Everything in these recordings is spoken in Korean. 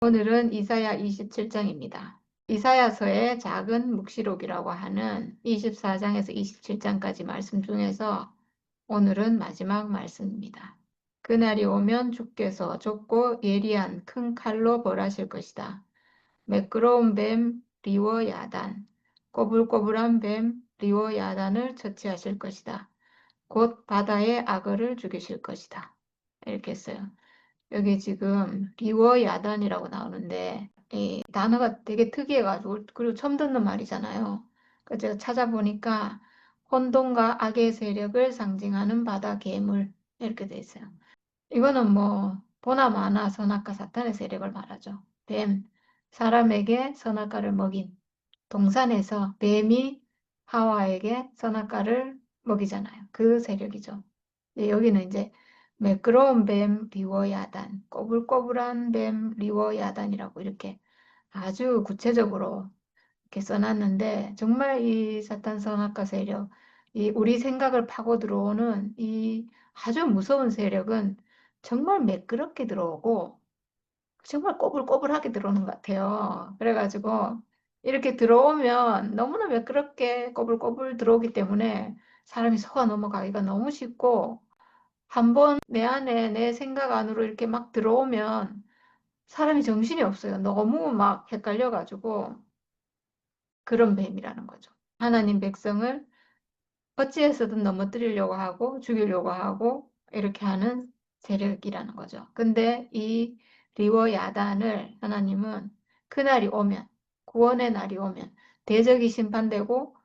오늘은 이사야 27장입니다. 이사야서의 작은 묵시록이라고 하는 24장에서 27장까지 말씀 중에서 오늘은 마지막 말씀입니다. 그날이 오면 주께서 좁고 예리한 큰 칼로 벌하실 것이다. 매끄러운 뱀 리워 야단, 꼬불꼬불한 뱀 리워 야단을 처치하실 것이다. 곧 바다의 악어를 죽이실 것이다. 이렇게 했어요. 여기 지금 리워 야단이라고 나오는데 이 단어가 되게 특이해가지고 그리고 처음 듣는 말이잖아요. 그래서 제가 찾아보니까 혼돈과 악의 세력을 상징하는 바다 괴물 이렇게 돼 있어요. 이거는 뭐 보나마나 선악과 사탄의 세력을 말하죠. 뱀, 사람에게 선악과를 먹인 동산에서 뱀이 하와에게 선악과를 먹이잖아요. 그 세력이죠. 여기는 이제 매끄러운 뱀 리워야단, 꼬불꼬불한 뱀 리워야단이라고 이렇게 아주 구체적으로 이렇게 써놨는데 정말 이 사탄 선악과 세력, 이 우리 생각을 파고 들어오는 이 아주 무서운 세력은 정말 매끄럽게 들어오고 정말 꼬불꼬불하게 들어오는 것 같아요. 그래가지고 이렇게 들어오면 너무나 매끄럽게 꼬불꼬불 들어오기 때문에 사람이 속아 넘어가기가 너무 쉽고 한번 내 안에 내 생각 안으로 이렇게 막 들어오면 사람이 정신이 없어요. 너무 막 헷갈려가지고 그런 뱀이라는 거죠. 하나님 백성을 어찌해서든 넘어뜨리려고 하고 죽이려고 하고 이렇게 하는 세력이라는 거죠. 근데 이 리워 야단을 하나님은 그날이 오면 구원의 날이 오면 대적이 심판되고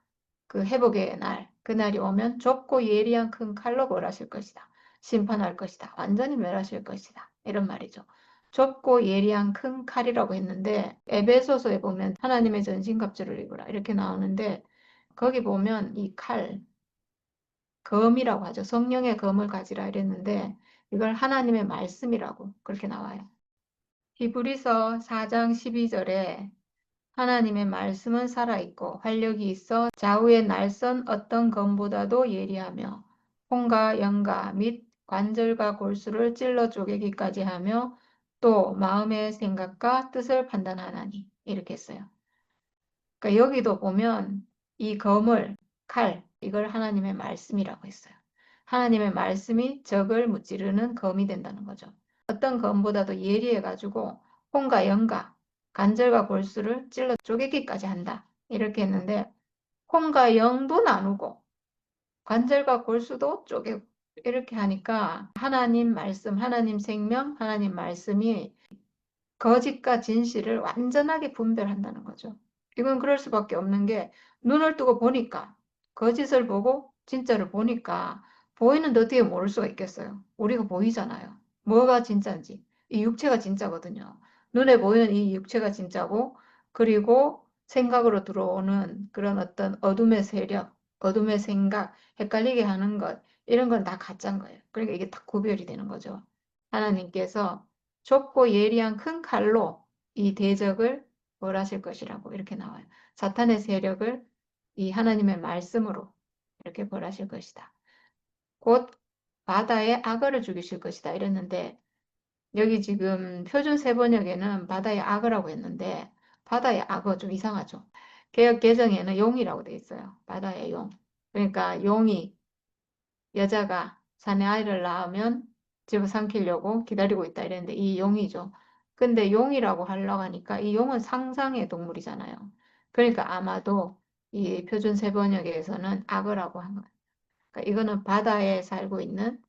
그 회복의 날 그날이 오면 좁고 예리한 큰 칼로 벌하실 것이다. 심판할 것이다. 완전히 멸하실 것이다. 이런 말이죠. 좁고 예리한 큰 칼이라고 했는데 에베소서에 보면 하나님의 전신갑주를 입으라 이렇게 나오는데 거기 보면 이 칼, 검이라고 하죠. 성령의 검을 가지라 이랬는데 이걸 하나님의 말씀이라고 그렇게 나와요. 히브리서 4장 12절에 하나님의 말씀은 살아있고 활력이 있어 좌우의 날선 어떤 검보다도 예리하며 혼과 영과 및 관절과 골수를 찔러 쪼개기까지 하며 또 마음의 생각과 뜻을 판단하나니 이렇게 했어요. 그러니까 여기도 보면 이 검을 칼 이걸 하나님의 말씀이라고 했어요. 하나님의 말씀이 적을 무찌르는 검이 된다는 거죠. 어떤 검보다도 예리해가지고 혼과 영과 관절과 골수를 찔러 쪼개기까지 한다. 이렇게 했는데 혼과 영도 나누고 관절과 골수도 쪼개고 이렇게 하니까 하나님 말씀, 하나님 생명, 하나님 말씀이 거짓과 진실을 완전하게 분별한다는 거죠. 이건 그럴 수밖에 없는 게 눈을 뜨고 보니까 거짓을 보고 진짜를 보니까 보이는데 어떻게 모를 수가 있겠어요. 우리가 보이잖아요. 뭐가 진짜인지. 이 육체가 진짜거든요. 눈에 보이는 이 육체가 진짜고 그리고 생각으로 들어오는 그런 어떤 어둠의 세력, 어둠의 생각, 헷갈리게 하는 것 이런 건 다 가짜인 거예요. 그러니까 이게 딱 구별이 되는 거죠. 하나님께서 좁고 예리한 큰 칼로 이 대적을 벌하실 것이라고 이렇게 나와요. 사탄의 세력을 이 하나님의 말씀으로 이렇게 벌하실 것이다. 곧 바다의 악어를 죽이실 것이다 이랬는데 여기 지금 표준 세번역에는 바다의 악어라고 했는데 바다의 악어 좀 이상하죠. 개역 개정에는 용이라고 돼 있어요. 바다의 용. 그러니까 용이 여자가 사내 아이를 낳으면 집어삼키려고 기다리고 있다 이랬는데 이 용이죠. 근데 용이라고 하려고 하니까 이 용은 상상의 동물이잖아요. 그러니까 아마도 이 표준 세번역에서는 악어라고 한 거예요. 그러니까 이거는 바다에 살고 있는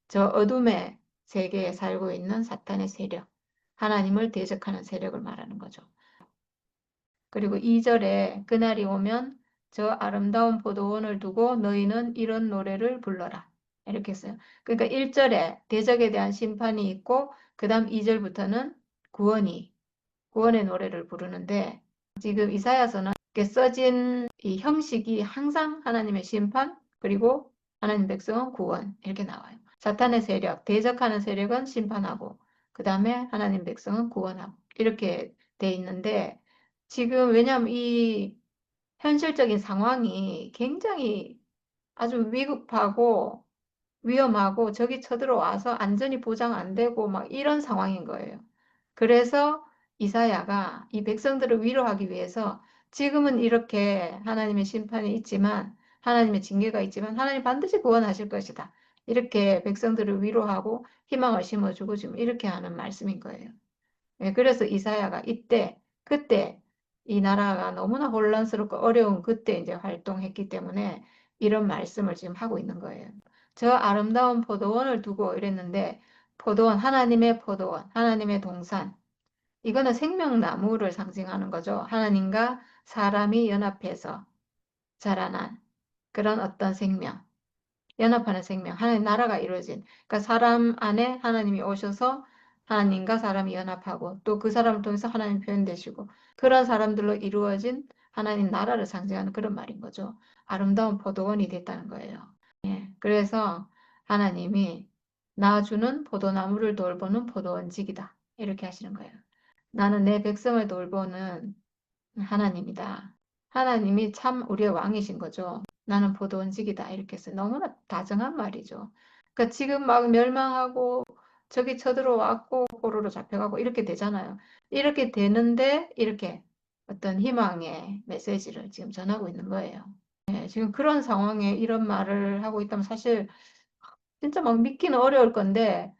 저 어둠의 세계에 살고 있는 사탄의 세력, 하나님을 대적하는 세력을 말하는 거죠. 그리고 2절에 그날이 오면 저 아름다운 포도원을 두고 너희는 이런 노래를 불러라. 이렇게 했어요. 그러니까 1절에 대적에 대한 심판이 있고 그 다음 2절부터는 구원의 노래를 부르는데 지금 이사야서는 이렇게 써진 이 형식이 항상 하나님의 심판 그리고 하나님 백성은 구원 이렇게 나와요. 사탄의 세력, 대적하는 세력은 심판하고 그 다음에 하나님 백성은 구원하고 이렇게 돼 있는데 지금 왜냐하면 이 현실적인 상황이 굉장히 아주 위급하고 위험하고 적이 쳐들어와서 안전이 보장 안 되고 막 이런 상황인 거예요. 그래서 이사야가 이 백성들을 위로하기 위해서 지금은 이렇게 하나님의 심판이 있지만 하나님의 징계가 있지만 하나님 반드시 구원하실 것이다. 이렇게 백성들을 위로하고 희망을 심어주고 지금 이렇게 하는 말씀인 거예요. 예, 그래서 이사야가 그때 이 나라가 너무나 혼란스럽고 어려운 그때 이제 활동했기 때문에 이런 말씀을 지금 하고 있는 거예요. 저 아름다운 포도원을 두고 이랬는데 포도원, 하나님의 포도원, 하나님의 동산. 이거는 생명나무를 상징하는 거죠. 하나님과 사람이 연합해서 자라난 그런 어떤 생명. 연합하는 생명, 하나님 나라가 이루어진. 그러니까 사람 안에 하나님이 오셔서 하나님과 사람이 연합하고 또 그 사람을 통해서 하나님 표현되시고 그런 사람들로 이루어진 하나님 나라를 상징하는 그런 말인 거죠. 아름다운 포도원이 됐다는 거예요. 예, 그래서 하나님이 나 주는 포도나무를 돌보는 포도원직이다. 이렇게 하시는 거예요. 나는 내 백성을 돌보는 하나님이다. 하나님이 참 우리의 왕이신 거죠. 나는 포도원직이다. 이렇게 해서 너무나 다정한 말이죠. 그러니까 지금 막 멸망하고 저기 쳐들어왔고 포로로 잡혀가고 이렇게 되잖아요. 이렇게 되는데 이렇게 어떤 희망의 메시지를 지금 전하고 있는 거예요. 네, 지금 그런 상황에 이런 말을 하고 있다면 사실 진짜 막 믿기는 어려울 건데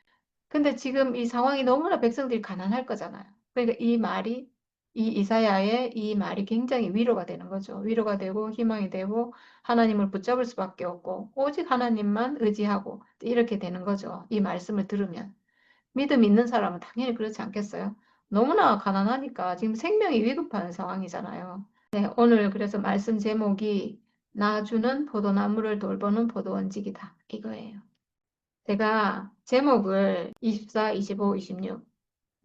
근데 지금 이 상황이 너무나 백성들이 가난할 거잖아요. 그러니까 이 이사야의 이 말이 굉장히 위로가 되는 거죠. 위로가 되고 희망이 되고 하나님을 붙잡을 수밖에 없고 오직 하나님만 의지하고 이렇게 되는 거죠. 이 말씀을 들으면. 믿음 있는 사람은 당연히 그렇지 않겠어요? 너무나 가난하니까 지금 생명이 위급한 상황이잖아요. 네, 오늘 그래서 말씀 제목이 나 주는 포도나무를 돌보는 포도원직이다. 이거예요. 제가 제목을 24, 25, 26,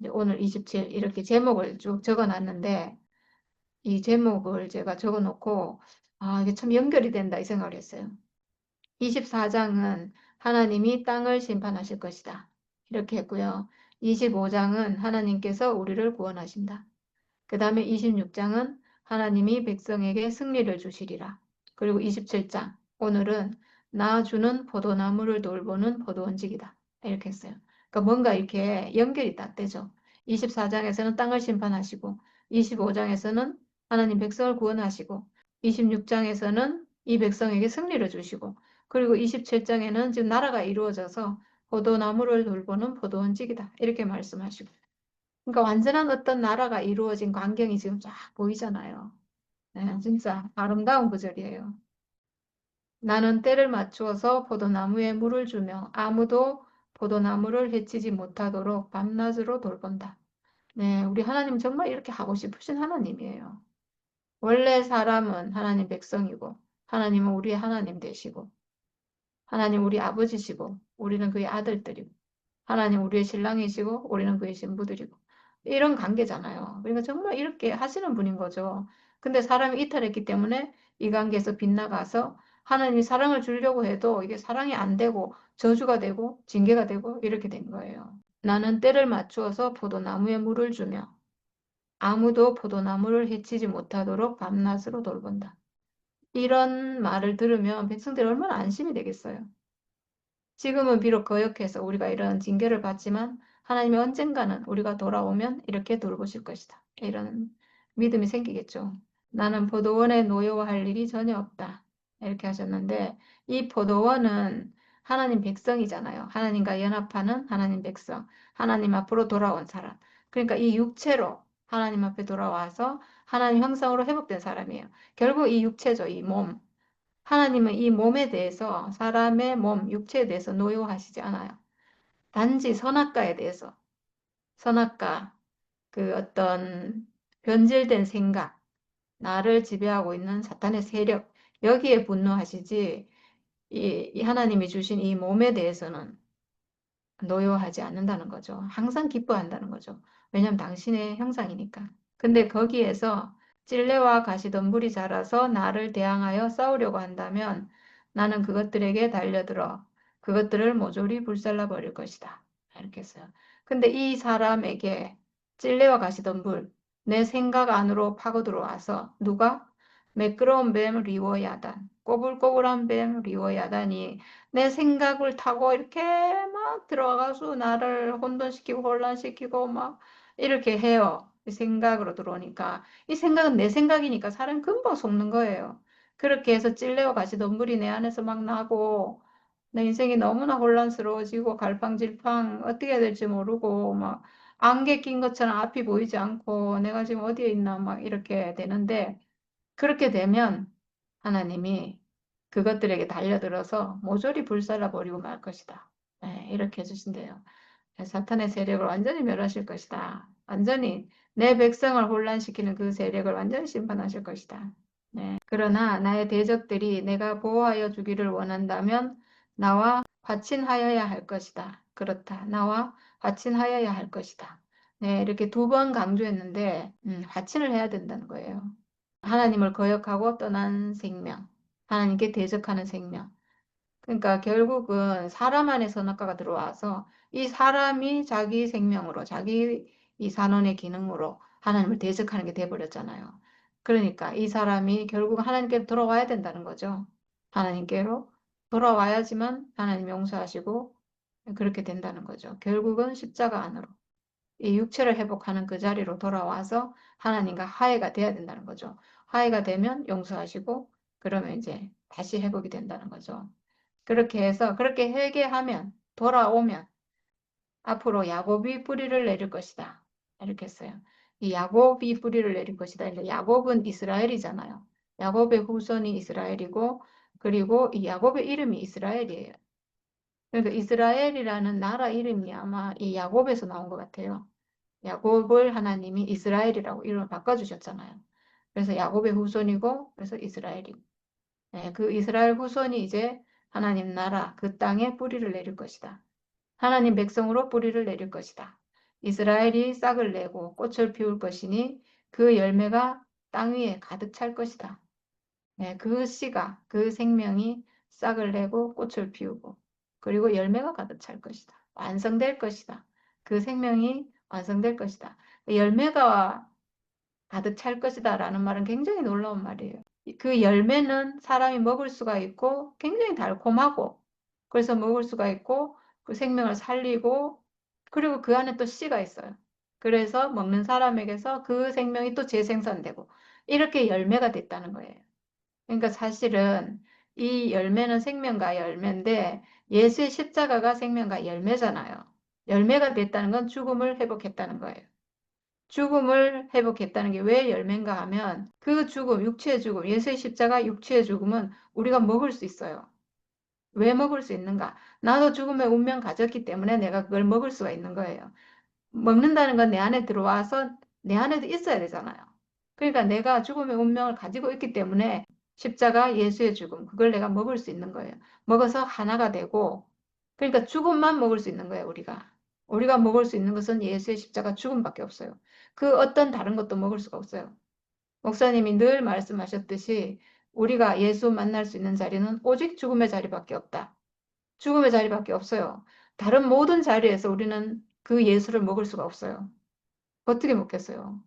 이제 오늘 27 이렇게 제목을 쭉 적어놨는데 이 제목을 제가 적어놓고 이게 참 연결이 된다 이 생각을 했어요. 24장은 하나님이 땅을 심판하실 것이다. 이렇게 했고요. 25장은 하나님께서 우리를 구원하신다. 그 다음에 26장은 하나님이 백성에게 승리를 주시리라. 그리고 27장, 오늘은 나 주는 포도나무를 돌보는 포도원직이다. 이렇게 했어요. 그러니까 뭔가 이렇게 연결이 딱 되죠. 24장에서는 땅을 심판하시고, 25장에서는 하나님 백성을 구원하시고, 26장에서는 이 백성에게 승리를 주시고, 그리고 27장에는 지금 나라가 이루어져서 포도나무를 돌보는 포도원직이다. 이렇게 말씀하시고. 그러니까 완전한 어떤 나라가 이루어진 광경이 지금 쫙 보이잖아요. 네, 진짜 아름다운 구절이에요. 나는 때를 맞추어서 포도나무에 물을 주며 아무도 포도나무를 해치지 못하도록 밤낮으로 돌본다. 네, 우리 하나님 정말 이렇게 하고 싶으신 하나님이에요. 원래 사람은 하나님 백성이고 하나님은 우리의 하나님 되시고 하나님 우리 아버지시고 우리는 그의 아들들이고 하나님 우리의 신랑이시고 우리는 그의 신부들이고 이런 관계잖아요. 그러니까 정말 이렇게 하시는 분인 거죠. 근데 사람이 이탈했기 때문에 이 관계에서 빗나가서 하나님이 사랑을 주려고 해도 이게 사랑이 안 되고 저주가 되고 징계가 되고 이렇게 된 거예요. 나는 때를 맞추어서 포도나무에 물을 주며 아무도 포도나무를 해치지 못하도록 밤낮으로 돌본다. 이런 말을 들으면 백성들이 얼마나 안심이 되겠어요. 지금은 비록 거역해서 우리가 이런 징계를 받지만 하나님이 언젠가는 우리가 돌아오면 이렇게 돌보실 것이다. 이런 믿음이 생기겠죠. 나는 포도원에 노여워할 일이 전혀 없다. 이렇게 하셨는데 이 포도원은 하나님 백성이잖아요. 하나님과 연합하는 하나님 백성. 하나님 앞으로 돌아온 사람. 그러니까 이 육체로 하나님 앞에 돌아와서 하나님 형상으로 회복된 사람이에요. 결국 이 육체죠. 이 몸. 하나님은 이 몸에 대해서 사람의 몸, 육체에 대해서 노여워하시지 않아요. 단지 선악과에 대해서 선악과 그 어떤 변질된 생각, 나를 지배하고 있는 사탄의 세력 여기에 분노하시지 이 하나님이 주신 이 몸에 대해서는 노여워하지 않는다는 거죠. 항상 기뻐한다는 거죠. 왜냐하면 당신의 형상이니까. 근데 거기에서 찔레와 가시덤불이 자라서 나를 대항하여 싸우려고 한다면 나는 그것들에게 달려들어 그것들을 모조리 불살라 버릴 것이다. 이렇게 했어요. 근데 이 사람에게 찔레와 가시덤불 내 생각 안으로 파고 들어와서 누가? 매끄러운 뱀 리워야단, 꼬불꼬불한 뱀 리워야단이 내 생각을 타고 이렇게 막 들어가서 나를 혼돈시키고 혼란시키고 막 이렇게 해요. 생각으로 들어오니까 이 생각은 내 생각이니까 사람 금방 속는 거예요. 그렇게 해서 찔레와 같이 눈물이 내 안에서 막 나고 내 인생이 너무나 혼란스러워지고 갈팡질팡 어떻게 해야 될지 모르고 막 안개 낀 것처럼 앞이 보이지 않고 내가 지금 어디에 있나 막 이렇게 되는데 그렇게 되면 하나님이 그것들에게 달려들어서 모조리 불살라 버리고 말 것이다. 네, 이렇게 해주신대요. 사탄의 세력을 완전히 멸하실 것이다. 완전히 내 백성을 혼란시키는 그 세력을 완전히 심판하실 것이다. 네. 그러나 나의 대적들이 내가 보호하여 주기를 원한다면 나와 화친하여야 할 것이다. 그렇다. 나와 화친하여야 할 것이다. 네, 이렇게 두 번 강조했는데 화친을 해야 된다는 거예요. 하나님을 거역하고 떠난 생명, 하나님께 대적하는 생명. 그러니까 결국은 사람 안에 선악과가 들어와서 이 사람이 자기 생명으로, 자기 이 산원의 기능으로 하나님을 대적하는 게 돼버렸잖아요. 그러니까 이 사람이 결국 하나님께로 돌아와야 된다는 거죠. 하나님께로 돌아와야지만 하나님 용서하시고 그렇게 된다는 거죠. 결국은 십자가 안으로. 이 육체를 회복하는 그 자리로 돌아와서 하나님과 화해가 돼야 된다는 거죠. 화해가 되면 용서하시고 그러면 이제 다시 회복이 된다는 거죠. 그렇게 해서 그렇게 회개하면 돌아오면 앞으로 야곱이 뿌리를 내릴 것이다. 이렇게 했어요. 이 야곱이 뿌리를 내릴 것이다. 이제 야곱은 이스라엘이잖아요. 야곱의 후손이 이스라엘이고 그리고 이 야곱의 이름이 이스라엘이에요. 그러니까 이스라엘이라는 나라 이름이 아마 이 야곱에서 나온 것 같아요. 야곱을 하나님이 이스라엘이라고 이름을 바꿔주셨잖아요. 그래서 야곱의 후손이고 그래서 이스라엘이고 네, 그 이스라엘 후손이 이제 하나님 나라 그 땅에 뿌리를 내릴 것이다. 하나님 백성으로 뿌리를 내릴 것이다. 이스라엘이 싹을 내고 꽃을 피울 것이니 그 열매가 땅 위에 가득 찰 것이다. 네, 그 씨가 그 생명이 싹을 내고 꽃을 피우고 그리고 열매가 가득 찰 것이다. 완성될 것이다. 그 생명이 완성될 것이다. 열매가 가득 찰 것이다 라는 말은 굉장히 놀라운 말이에요. 그 열매는 사람이 먹을 수가 있고 굉장히 달콤하고 그래서 먹을 수가 있고 그 생명을 살리고 그리고 그 안에 또 씨가 있어요. 그래서 먹는 사람에게서 그 생명이 또 재생산되고 이렇게 열매가 됐다는 거예요. 그러니까 사실은 이 열매는 생명과 열매인데 예수의 십자가가 생명과 열매잖아요. 열매가 됐다는 건 죽음을 회복했다는 거예요. 죽음을 회복했다는 게 왜 열매인가 하면 그 죽음, 육체의 죽음, 예수의 십자가 육체의 죽음은 우리가 먹을 수 있어요. 왜 먹을 수 있는가? 나도 죽음의 운명 가졌기 때문에 내가 그걸 먹을 수가 있는 거예요. 먹는다는 건 내 안에 들어와서 내 안에도 있어야 되잖아요. 그러니까 내가 죽음의 운명을 가지고 있기 때문에 십자가 예수의 죽음, 그걸 내가 먹을 수 있는 거예요. 먹어서 하나가 되고, 그러니까 죽음만 먹을 수 있는 거예요, 우리가. 우리가 먹을 수 있는 것은 예수의 십자가 죽음밖에 없어요. 그 어떤 다른 것도 먹을 수가 없어요. 목사님이 늘 말씀하셨듯이 우리가 예수 만날 수 있는 자리는 오직 죽음의 자리밖에 없다. 죽음의 자리밖에 없어요. 다른 모든 자리에서 우리는 그 예수를 먹을 수가 없어요. 어떻게 먹겠어요?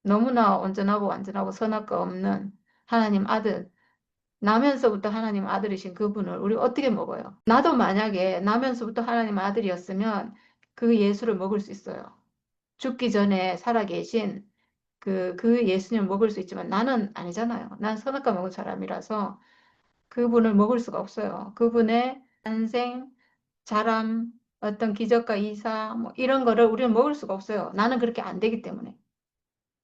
너무나 온전하고 완전하고 선악과 없는 하나님 아들, 나면서부터 하나님 아들이신 그분을 우리 어떻게 먹어요? 나도 만약에 나면서부터 하나님 아들이었으면 그 예수를 먹을 수 있어요. 죽기 전에 살아계신 그 예수님을 먹을 수 있지만 나는 아니잖아요. 난 선악과 먹은 사람이라서 그분을 먹을 수가 없어요. 그분의 탄생, 자람, 어떤 기적과 이사, 뭐 이런 거를 우리는 먹을 수가 없어요. 나는 그렇게 안 되기 때문에.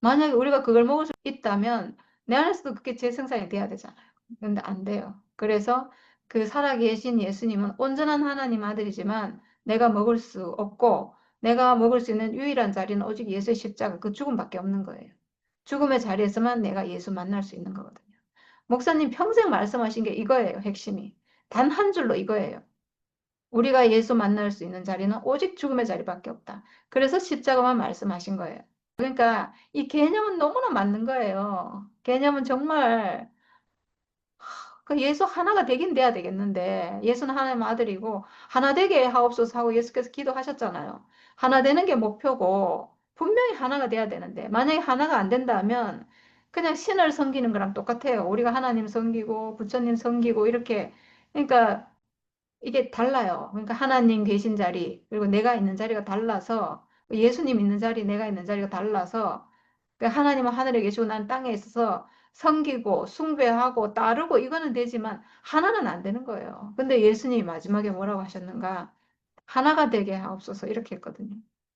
만약에 우리가 그걸 먹을 수 있다면 내 안에서도 그게 재생산이 돼야 되잖아요. 근데 안 돼요. 그래서 그 살아계신 예수님은 온전한 하나님 아들이지만 내가 먹을 수 없고 내가 먹을 수 있는 유일한 자리는 오직 예수의 십자가 그 죽음밖에 없는 거예요. 죽음의 자리에서만 내가 예수 만날 수 있는 거거든요. 목사님 평생 말씀하신 게 이거예요. 핵심이. 단 한 줄로 이거예요. 우리가 예수 만날 수 있는 자리는 오직 죽음의 자리밖에 없다. 그래서 십자가만 말씀하신 거예요. 그러니까 이 개념은 너무나 맞는 거예요. 개념은 정말 그 예수 하나가 되긴 돼야 되겠는데 예수는 하나님 아들이고 하나 되게 하옵소서 하고 예수께서 기도하셨잖아요. 하나 되는 게 목표고 분명히 하나가 돼야 되는데 만약에 하나가 안 된다면 그냥 신을 섬기는 거랑 똑같아요. 우리가 하나님 섬기고 부처님 섬기고 이렇게 그러니까 이게 달라요. 그러니까 하나님 계신 자리, 그리고 내가 있는 자리가 달라서, 예수님 있는 자리, 내가 있는 자리가 달라서, 하나님은 하늘에 계시고 난 땅에 있어서 섬기고 숭배하고 따르고 이거는 되지만 하나는 안 되는 거예요. 근데 예수님이 마지막에 뭐라고 하셨는가? 하나가 되게 하옵소서 이렇게 했거든요.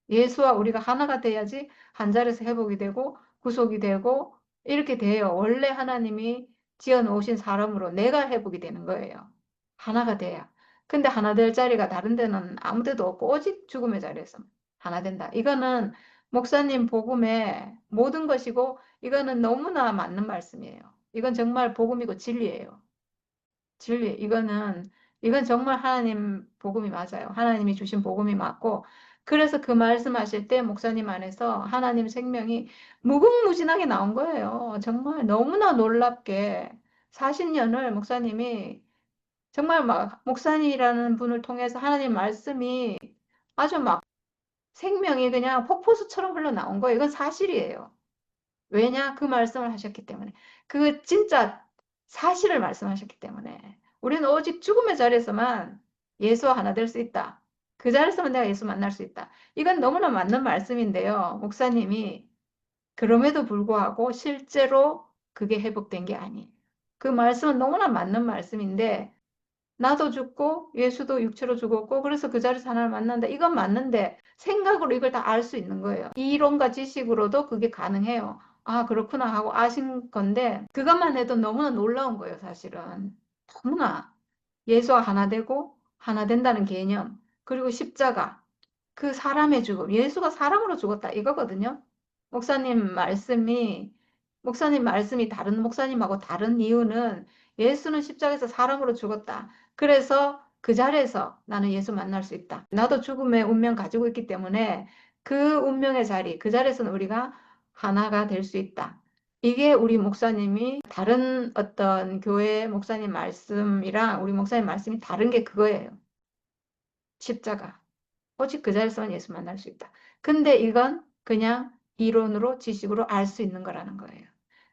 예수와 우리가 하나가 돼야지 한 자리에서 회복이 되고 구속이 되고 이렇게 돼요. 원래 하나님이 지어 놓으신 사람으로 내가 회복이 되는 거예요. 하나가 돼야. 근데 하나 될 자리가 다른 데는 아무 데도 없고 오직 죽음의 자리에서 하나 된다. 이거는 목사님 복음의 모든 것이고 이거는 너무나 맞는 말씀이에요. 이건 정말 복음이고 진리예요. 진리. 이건 정말 하나님 복음이 맞아요. 하나님이 주신 복음이 맞고, 그래서 그 말씀하실 때 목사님 안에서 하나님 생명이 무궁무진하게 나온 거예요. 정말 너무나 놀랍게 40년을 목사님이 정말 막 목사님이라는 분을 통해서 하나님 말씀이 아주 막 생명이 그냥 폭포수처럼 흘러나온 거예요. 이건 사실이에요. 왜냐? 그 말씀을 하셨기 때문에. 그 진짜 사실을 말씀하셨기 때문에. 우리는 오직 죽음의 자리에서만 예수와 하나 될 수 있다. 그 자리에서만 내가 예수 만날 수 있다. 이건 너무나 맞는 말씀인데요. 목사님이 그럼에도 불구하고 실제로 그게 회복된 게 아니에요. 그 말씀은 너무나 맞는 말씀인데 나도 죽고 예수도 육체로 죽었고 그래서 그 자리에서 하나를 만난다. 이건 맞는데 생각으로 이걸 다 알 수 있는 거예요. 이론과 지식으로도 그게 가능해요. 아, 그렇구나 하고 아신 건데 그것만 해도 너무나 놀라운 거예요, 사실은. 너무나 예수와 하나 되고 하나 된다는 개념. 그리고 십자가. 그 사람의 죽음. 예수가 사람으로 죽었다. 이거거든요. 목사님 말씀이, 목사님 말씀이 다른 목사님하고 다른 이유는 예수는 십자가에서 사람으로 죽었다. 그래서 그 자리에서 나는 예수 만날 수 있다. 나도 죽음의 운명 가지고 있기 때문에 그 운명의 자리, 그 자리에서는 우리가 하나가 될 수 있다. 이게 우리 목사님이 다른 어떤 교회 목사님 말씀이랑 우리 목사님 말씀이 다른 게 그거예요. 십자가. 오직 그 자리에서만 예수 만날 수 있다. 근데 이건 그냥 이론으로 지식으로 알 수 있는 거라는 거예요.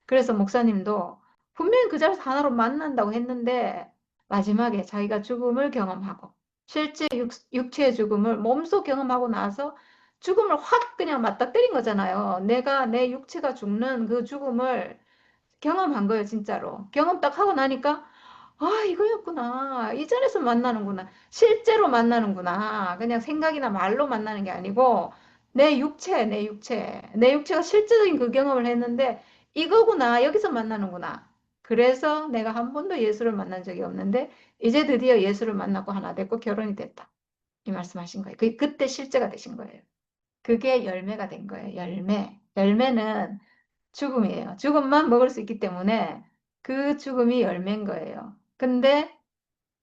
그래서 목사님도 분명히 그 자리에서 하나로 만난다고 했는데 마지막에 자기가 죽음을 경험하고 실제 육체의 죽음을 몸소 경험하고 나서 죽음을 확 그냥 맞닥뜨린 거잖아요. 내가 내 육체가 죽는 그 죽음을 경험한 거예요, 진짜로. 경험 딱 하고 나니까 아, 이거였구나. 이 자리에서 만나는구나. 실제로 만나는구나. 그냥 생각이나 말로 만나는 게 아니고, 내 육체, 내 육체. 내 육체가 실제적인 그 경험을 했는데, 이거구나. 여기서 만나는구나. 그래서 내가 한 번도 예수를 만난 적이 없는데, 이제 드디어 예수를 만나고 하나 됐고 결혼이 됐다. 이 말씀하신 거예요. 그때 실제가 되신 거예요. 그게 열매가 된 거예요. 열매. 열매는 죽음이에요. 죽음만 먹을 수 있기 때문에 그 죽음이 열매인 거예요. 근데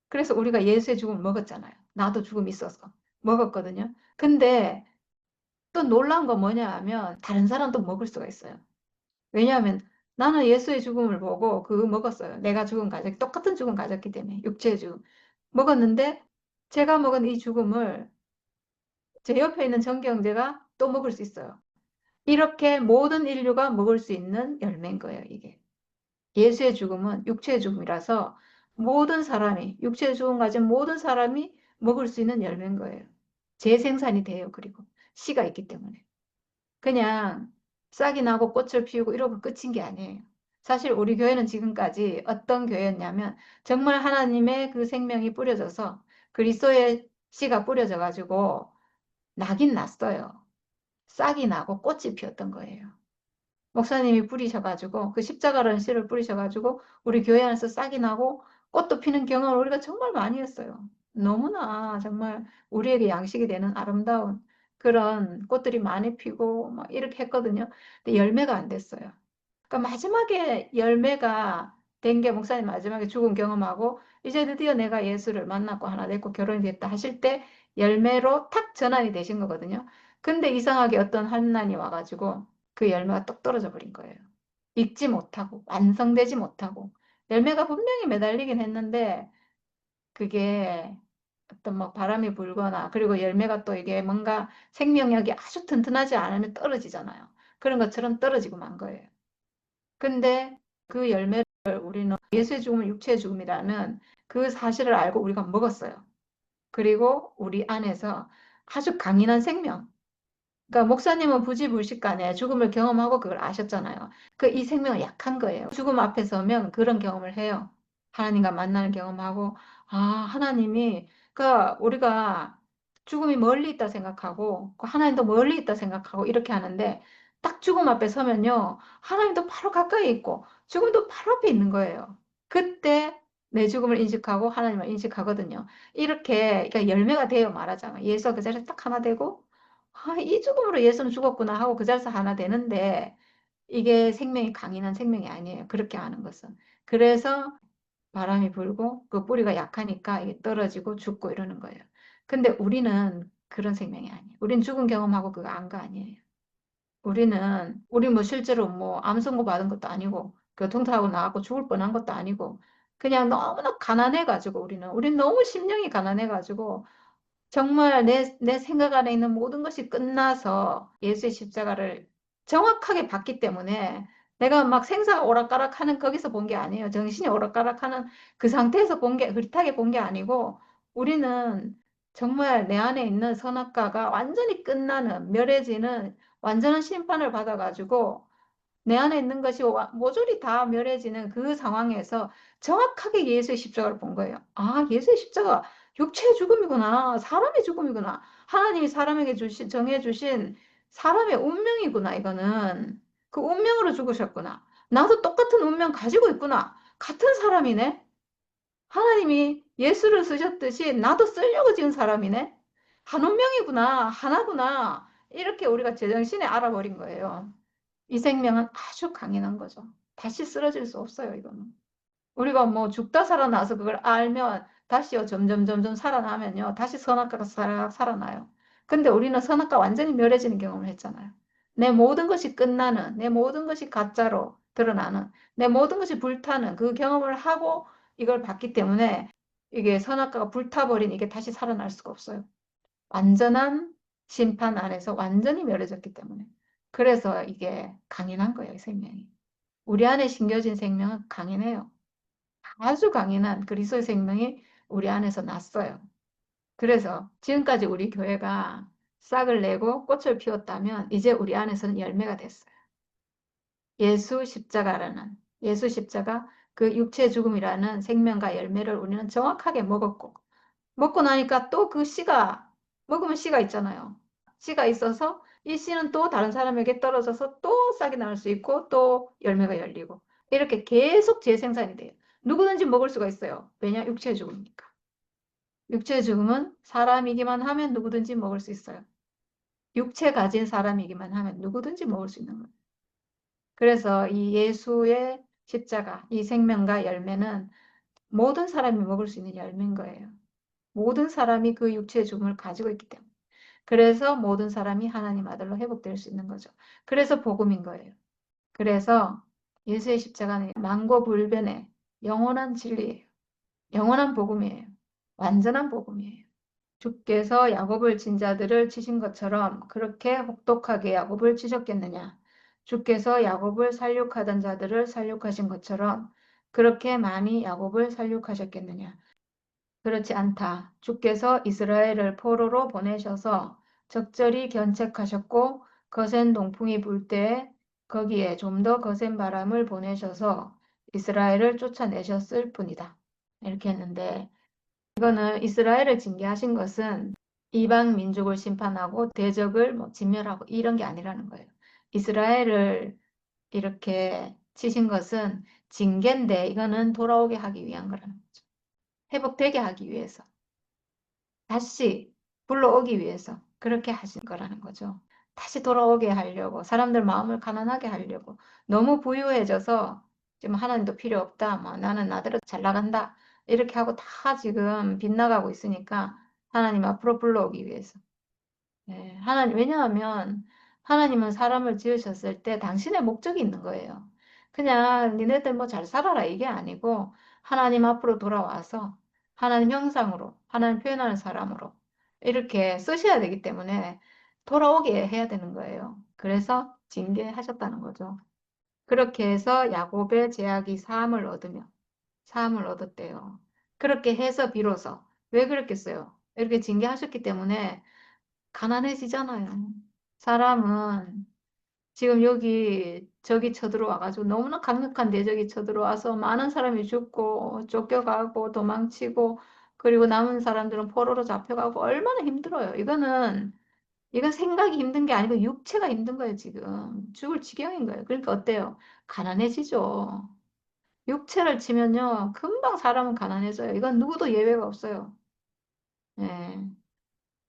그래서 우리가 예수의 죽음을 먹었잖아요. 나도 죽음이 있어서 먹었거든요. 근데 또 놀라운 건 뭐냐 하면 다른 사람도 먹을 수가 있어요. 왜냐하면 나는 예수의 죽음을 보고 그거 먹었어요. 내가 죽음 가졌, 똑같은 죽음 가졌기 때문에 육체의 죽음 먹었는데 제가 먹은 이 죽음을 제 옆에 있는 정경제가 또 먹을 수 있어요. 이렇게 모든 인류가 먹을 수 있는 열매인 거예요, 이게. 예수의 죽음은 육체의 죽음이라서 모든 사람이, 육체의 죽음 가진 모든 사람이 먹을 수 있는 열매인 거예요. 재생산이 돼요, 그리고. 씨가 있기 때문에. 그냥 싹이 나고 꽃을 피우고 이러고 끝인 게 아니에요. 사실 우리 교회는 지금까지 어떤 교회였냐면 정말 하나님의 그 생명이 뿌려져서 그리스도의 씨가 뿌려져 가지고 나긴 났어요. 싹이 나고 꽃이 피었던 거예요. 목사님이 뿌리셔가지고 그 십자가라는 씨를 뿌리셔가지고 우리 교회 안에서 싹이 나고 꽃도 피는 경험을 우리가 정말 많이 했어요. 너무나 정말 우리에게 양식이 되는 아름다운 그런 꽃들이 많이 피고 막 이렇게 했거든요. 근데 열매가 안 됐어요. 그러니까 마지막에 열매가 된 게 목사님 마지막에 죽음 경험하고 이제 드디어 내가 예수를 만났고 하나 됐고 결혼이 됐다 하실 때 열매로 탁 전환이 되신 거거든요. 근데 이상하게 어떤 환난이 와가지고 그 열매가 뚝 떨어져 버린 거예요. 익지 못하고 완성되지 못하고 열매가 분명히 매달리긴 했는데 그게 어떤 뭐 바람이 불거나 그리고 열매가 또 이게 뭔가 생명력이 아주 튼튼하지 않으면 떨어지잖아요. 그런 것처럼 떨어지고 만 거예요. 근데 그 열매를 우리는 예수의 죽음은 육체의 죽음이라는 그 사실을 알고 우리가 먹었어요. 그리고 우리 안에서 아주 강인한 생명, 그러니까 목사님은 부지불식간에 죽음을 경험하고 그걸 아셨잖아요. 그 이 생명은 약한 거예요. 죽음 앞에 서면 그런 경험을 해요. 하나님과 만나는 경험하고 아 하나님이 그러니까 우리가 죽음이 멀리 있다 생각하고 그 하나님도 멀리 있다 생각하고 이렇게 하는데 딱 죽음 앞에 서면요 하나님도 바로 가까이 있고 죽음도 바로 앞에 있는 거예요. 그때 내 죽음을 인식하고 하나님을 인식하거든요. 이렇게 그러니까 열매가 돼요 말하자면 예수가 그 자리에 딱 하나 되고 아, 이 죽음으로 예수는 죽었구나 하고 그 자리에서 하나 되는데 이게 생명이 강인한 생명이 아니에요. 그렇게 하는 것은. 그래서 바람이 불고 그 뿌리가 약하니까 이게 떨어지고 죽고 이러는 거예요. 근데 우리는 그런 생명이 아니에요. 우린 죽은 경험하고 그거 안 거 아니에요. 우리 뭐 실제로 뭐 암 선고 받은 것도 아니고 교통사고 나갖고 죽을 뻔한 것도 아니고 그냥 너무나 가난해가지고 우리는 너무 심령이 가난해가지고 정말 내 생각 안에 있는 모든 것이 끝나서 예수의 십자가를 정확하게 봤기 때문에 내가 막 생사가 오락가락하는 거기서 본 게 아니에요. 정신이 오락가락하는 그 상태에서 본 게, 흐릿하게 본 게 아니고 우리는 정말 내 안에 있는 선악과가 완전히 끝나는, 멸해지는 완전한 심판을 받아가지고 내 안에 있는 것이 모조리 다 멸해지는 그 상황에서 정확하게 예수의 십자가를 본 거예요. 아, 예수의 십자가 육체의 죽음이구나. 사람의 죽음이구나. 하나님이 사람에게 정해주신 사람의 운명이구나. 이거는 그 운명으로 죽으셨구나. 나도 똑같은 운명 가지고 있구나. 같은 사람이네. 하나님이 예수를 쓰셨듯이 나도 쓰려고 지은 사람이네. 한 운명이구나. 하나구나. 이렇게 우리가 제정신에 알아버린 거예요. 이 생명은 아주 강인한 거죠. 다시 쓰러질 수 없어요, 이거는. 우리가 뭐 죽다 살아나서 그걸 알면 다시요, 점점 살아나면요, 다시 선악과가 살아나요. 근데 우리는 선악과 완전히 멸해지는 경험을 했잖아요. 내 모든 것이 끝나는, 내 모든 것이 가짜로 드러나는, 내 모든 것이 불타는 그 경험을 하고 이걸 봤기 때문에 이게 선악과가 불타버린 이게 다시 살아날 수가 없어요. 완전한 심판 안에서 완전히 멸해졌기 때문에. 그래서 이게 강인한 거예요, 이 생명이. 우리 안에 심겨진 생명은 강인해요. 아주 강인한 그리스도의 생명이 우리 안에서 났어요. 그래서 지금까지 우리 교회가 싹을 내고 꽃을 피웠다면 이제 우리 안에서는 열매가 됐어요. 예수 십자가라는 예수 십자가 그 육체 죽음이라는 생명과 열매를 우리는 정확하게 먹었고 먹고 나니까 또 그 씨가 먹으면 씨가 있잖아요. 씨가 있어서 이 씨는 또 다른 사람에게 떨어져서 또 싹이 날 수 있고 또 열매가 열리고 이렇게 계속 재생산이 돼요. 누구든지 먹을 수가 있어요. 왜냐? 육체의 죽음이니까. 육체의 죽음은 사람이기만 하면 누구든지 먹을 수 있어요. 육체 가진 사람이기만 하면 누구든지 먹을 수 있는 거예요. 그래서 이 예수의 십자가, 이 생명과 열매는 모든 사람이 먹을 수 있는 열매인 거예요. 모든 사람이 그 육체의 죽음을 가지고 있기 때문에. 그래서 모든 사람이 하나님 아들로 회복될 수 있는 거죠. 그래서 복음인 거예요. 그래서 예수의 십자가는 만고불변의 영원한 진리예요. 영원한 복음이에요. 완전한 복음이에요. 주께서 야곱을 친 자들을 치신 것처럼 그렇게 혹독하게 야곱을 치셨겠느냐? 주께서 야곱을 살육하던 자들을 살육하신 것처럼 그렇게 많이 야곱을 살육하셨겠느냐? 그렇지 않다. 주께서 이스라엘을 포로로 보내셔서 적절히 견책하셨고 거센 동풍이 불 때에 거기에 좀 더 거센 바람을 보내셔서 이스라엘을 쫓아내셨을 뿐이다. 이렇게 했는데 이거는 이스라엘을 징계하신 것은 이방 민족을 심판하고 대적을 뭐 진멸하고 이런 게 아니라는 거예요. 이스라엘을 이렇게 치신 것은 징계인데 이거는 돌아오게 하기 위한 거라는 거죠. 회복되게 하기 위해서. 다시 불러오기 위해서 그렇게 하신 거라는 거죠. 다시 돌아오게 하려고 사람들 마음을 가난하게 하려고 너무 부유해져서 지금 하나님도 필요 없다. 뭐 나는 나대로 잘 나간다. 이렇게 하고 다 지금 빗나가고 있으니까 하나님 앞으로 불러오기 위해서. 네, 왜냐하면 하나님은 사람을 지으셨을 때 당신의 목적이 있는 거예요. 그냥 니네들 뭐 잘 살아라 이게 아니고 하나님 앞으로 돌아와서 하나님 형상으로, 하나님 표현하는 사람으로 이렇게 쓰셔야 되기 때문에 돌아오게 해야 되는 거예요. 그래서 징계하셨다는 거죠. 그렇게 해서 야곱의 제약이 사함을 얻으며 사함을 얻었대요. 그렇게 해서 비로소 왜 그랬겠어요? 이렇게 징계하셨기 때문에 가난해지잖아요. 사람은 지금 여기 저기 쳐들어와가지고 너무나 강력한 대적이 쳐들어와서 많은 사람이 죽고 쫓겨가고 도망치고 그리고 남은 사람들은 포로로 잡혀가고 얼마나 힘들어요. 이건 생각이 힘든 게 아니고 육체가 힘든 거예요, 지금. 죽을 지경인 거예요. 그러니까 어때요? 가난해지죠. 육체를 치면요, 금방 사람은 가난해져요. 이건 누구도 예외가 없어요. 예.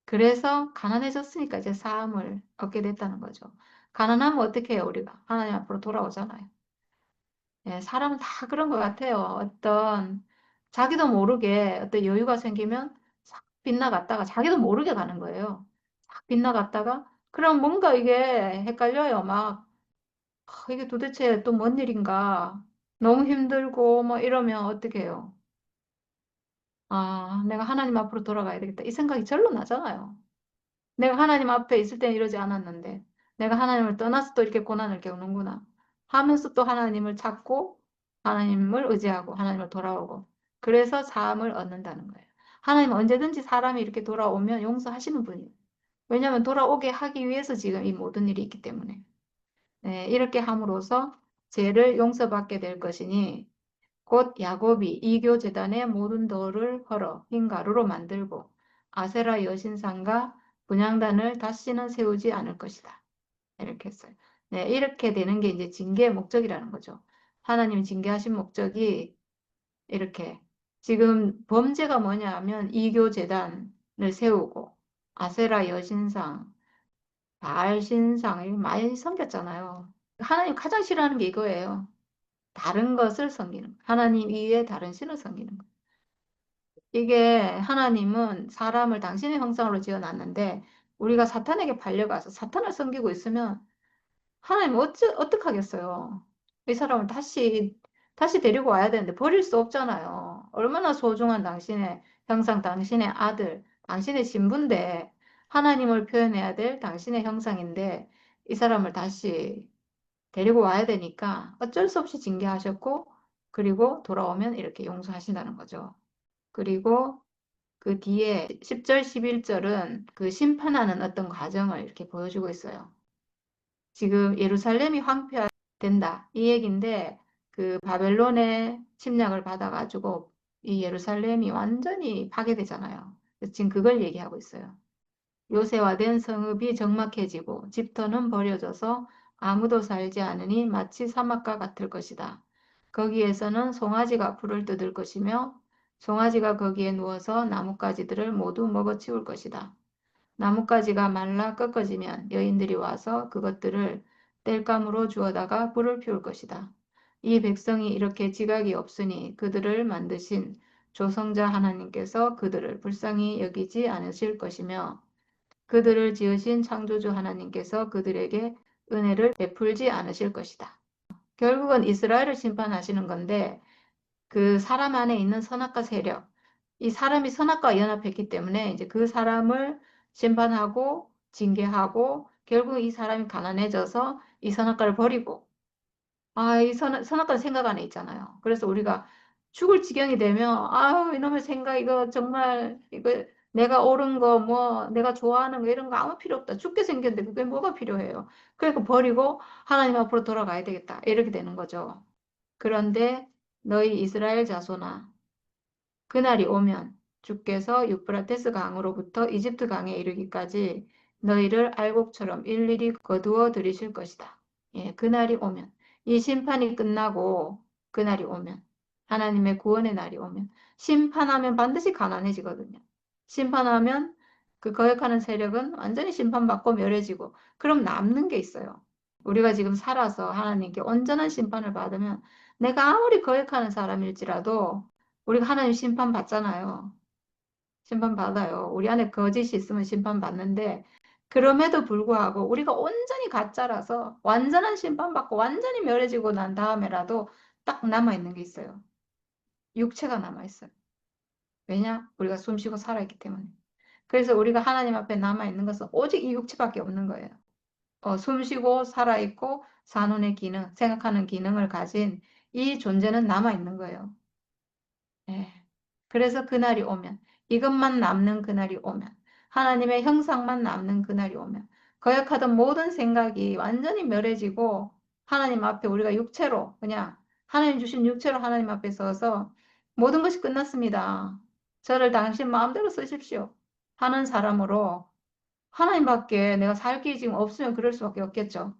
그래서 가난해졌으니까 이제 사함을 얻게 됐다는 거죠. 가난하면 어떻게 해요, 우리가? 하나님 앞으로 돌아오잖아요. 예, 사람은 다 그런 것 같아요. 자기도 모르게 어떤 여유가 생기면 싹 빗나갔다가 자기도 모르게 가는 거예요. 싹 빗나갔다가 그럼 뭔가 이게 헷갈려요. 이게 도대체 또 뭔 일인가? 너무 힘들고 뭐 이러면 어떻게 해요? 내가 하나님 앞으로 돌아가야 되겠다. 이 생각이 절로 나잖아요. 내가 하나님 앞에 있을 때는 이러지 않았는데, 내가 하나님을 떠나서 또 이렇게 고난을 겪는구나. 하면서 또 하나님을 찾고, 하나님을 의지하고, 하나님을 돌아오고. 그래서 사함을 얻는다는 거예요. 하나님은 언제든지 사람이 이렇게 돌아오면 용서하시는 분이에요. 왜냐하면 돌아오게 하기 위해서 지금 이 모든 일이 있기 때문에. 네, 이렇게 함으로써 죄를 용서받게 될 것이니, 곧 야곱이 이교 제단의 모든 돌을 헐어 흰 가루로 만들고 아세라 여신상과 분향단을 다시는 세우지 않을 것이다. 이렇게 했어요. 네, 이렇게 되는 게 이제 징계의 목적이라는 거죠. 하나님이 징계하신 목적이 이렇게 지금 범죄가 뭐냐 하면 이교 제단을 세우고 아세라 여신상, 바알 신상 이거 많이 섬겼잖아요. 하나님 가장 싫어하는 게 이거예요. 다른 것을 섬기는 거. 하나님 이외에 다른 신을 섬기는 거. 이게 하나님은 사람을 당신의 형상으로 지어놨는데 우리가 사탄에게 팔려가서 사탄을 섬기고 있으면 하나님 어떡하겠어요? 이 사람을 다시 데리고 와야 되는데 버릴 수 없잖아요. 얼마나 소중한 당신의 형상, 당신의 아들, 당신의 신부인데 하나님을 표현해야 될 당신의 형상인데 이 사람을 다시 데리고 와야 되니까 어쩔 수 없이 징계하셨고 그리고 돌아오면 이렇게 용서하신다는 거죠. 그리고 그 뒤에 10절, 11절은 그 심판하는 어떤 과정을 이렇게 보여주고 있어요. 지금 예루살렘이 황폐화된다. 이 얘기인데 그 바벨론의 침략을 받아가지고 이 예루살렘이 완전히 파괴되잖아요. 그래서 지금 그걸 얘기하고 있어요. 요새화된 성읍이 적막해지고 집터는 버려져서 아무도 살지 않으니 마치 사막과 같을 것이다. 거기에서는 송아지가 풀을 뜯을 것이며 송아지가 거기에 누워서 나뭇가지들을 모두 먹어치울 것이다. 나뭇가지가 말라 꺾어지면 여인들이 와서 그것들을 땔감으로 주워다가 불을 피울 것이다. 이 백성이 이렇게 지각이 없으니 그들을 만드신 조성자 하나님께서 그들을 불쌍히 여기지 않으실 것이며 그들을 지으신 창조주 하나님께서 그들에게 은혜를 베풀지 않으실 것이다. 결국은 이스라엘을 심판하시는 건데 그 사람 안에 있는 선악과 세력, 이 사람이 선악과 연합했기 때문에 이제 그 사람을 심판하고 징계하고 결국 이 사람이 가난해져서 이 선악과를 버리고 이 선악과는 생각 안에 있잖아요. 그래서 우리가 죽을 지경이 되면 이놈의 생각 이거 정말 이거 내가 옳은 거 뭐 내가 좋아하는 거 이런 거 아무 필요 없다. 죽게 생겼는데 그게 뭐가 필요해요. 그러니까 버리고 하나님 앞으로 돌아가야 되겠다. 이렇게 되는 거죠. 그런데 너희 이스라엘 자손아 그날이 오면 주께서 유프라테스 강으로부터 이집트 강에 이르기까지 너희를 알곡처럼 일일이 거두어 들이실 것이다. 예, 그날이 오면 이 심판이 끝나고 그날이 오면 하나님의 구원의 날이 오면 심판하면 반드시 가난해지거든요. 심판하면 그 거역하는 세력은 완전히 심판받고 멸해지고 그럼 남는 게 있어요. 우리가 지금 살아서 하나님께 온전한 심판을 받으면 내가 아무리 거역하는 사람일지라도 우리가 하나님 심판 받잖아요. 심판 받아요. 우리 안에 거짓이 있으면 심판 받는데 그럼에도 불구하고 우리가 온전히 가짜라서 완전한 심판 받고 완전히 멸해지고 난 다음에라도 딱 남아 있는 게 있어요. 육체가 남아 있어요. 왜냐? 우리가 숨 쉬고 살아있기 때문에. 그래서 우리가 하나님 앞에 남아 있는 것은 오직 이 육체밖에 없는 거예요. 숨 쉬고 살아있고 산혼의 기능, 생각하는 기능을 가진 이 존재는 남아 있는 거예요. 예. 그래서 그날이 오면, 이것만 남는 그날이 오면, 하나님의 형상만 남는 그날이 오면, 거역하던 모든 생각이 완전히 멸해지고 하나님 앞에 우리가 육체로 그냥 하나님 주신 육체로 하나님 앞에 서서 모든 것이 끝났습니다. 저를 당신 마음대로 쓰십시오. 하는 사람으로 하나님밖에 내가 살 길이 지금 없으면 그럴 수밖에 없겠죠.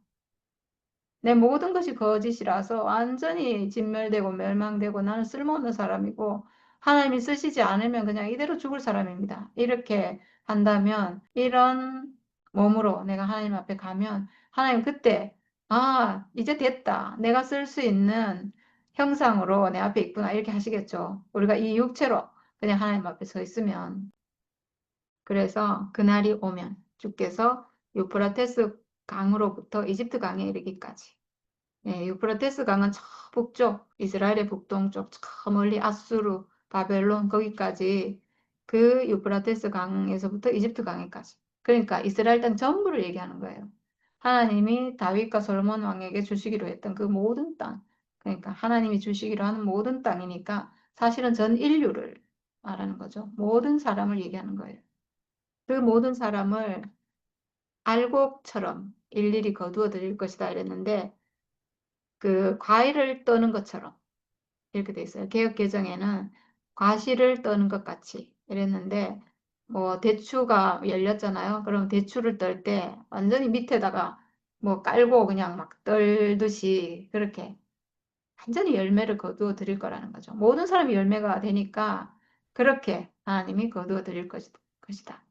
내 모든 것이 거짓이라서 완전히 진멸되고 멸망되고 나는 쓸모없는 사람이고 하나님이 쓰시지 않으면 그냥 이대로 죽을 사람입니다. 이렇게 한다면 이런 몸으로 내가 하나님 앞에 가면 하나님 그때 아, 이제 됐다. 내가 쓸 수 있는 형상으로 내 앞에 있구나. 이렇게 하시겠죠. 우리가 이 육체로 그냥 하나님 앞에 서 있으면. 그래서 그날이 오면 주께서 유프라테스 강으로부터 이집트 강에 이르기까지 유프라테스 강은 저 북쪽, 이스라엘의 북동쪽, 저 멀리 아수르, 바벨론 거기까지 그 유프라테스 강에서부터 이집트 강에까지. 그러니까 이스라엘 땅 전부를 얘기하는 거예요. 하나님이 다윗과 솔로몬 왕에게 주시기로 했던 그 모든 땅. 그러니까 하나님이 주시기로 하는 모든 땅이니까 사실은 전 인류를 말하는 거죠. 모든 사람을 얘기하는 거예요. 그 모든 사람을 알곡처럼 일일이 거두어 드릴 것이다 이랬는데 그 과일을 떠는 것처럼 이렇게 돼 있어요. 개역 개정에는 과실을 떠는 것 같이 이랬는데 뭐 대추가 열렸잖아요. 그럼 대추를 떨 때 완전히 밑에다가 뭐 깔고 그냥 막 떨듯이 그렇게 완전히 열매를 거두어 드릴 거라는 거죠. 모든 사람이 열매가 되니까 그렇게 하나님이 거두어 드릴 것이다.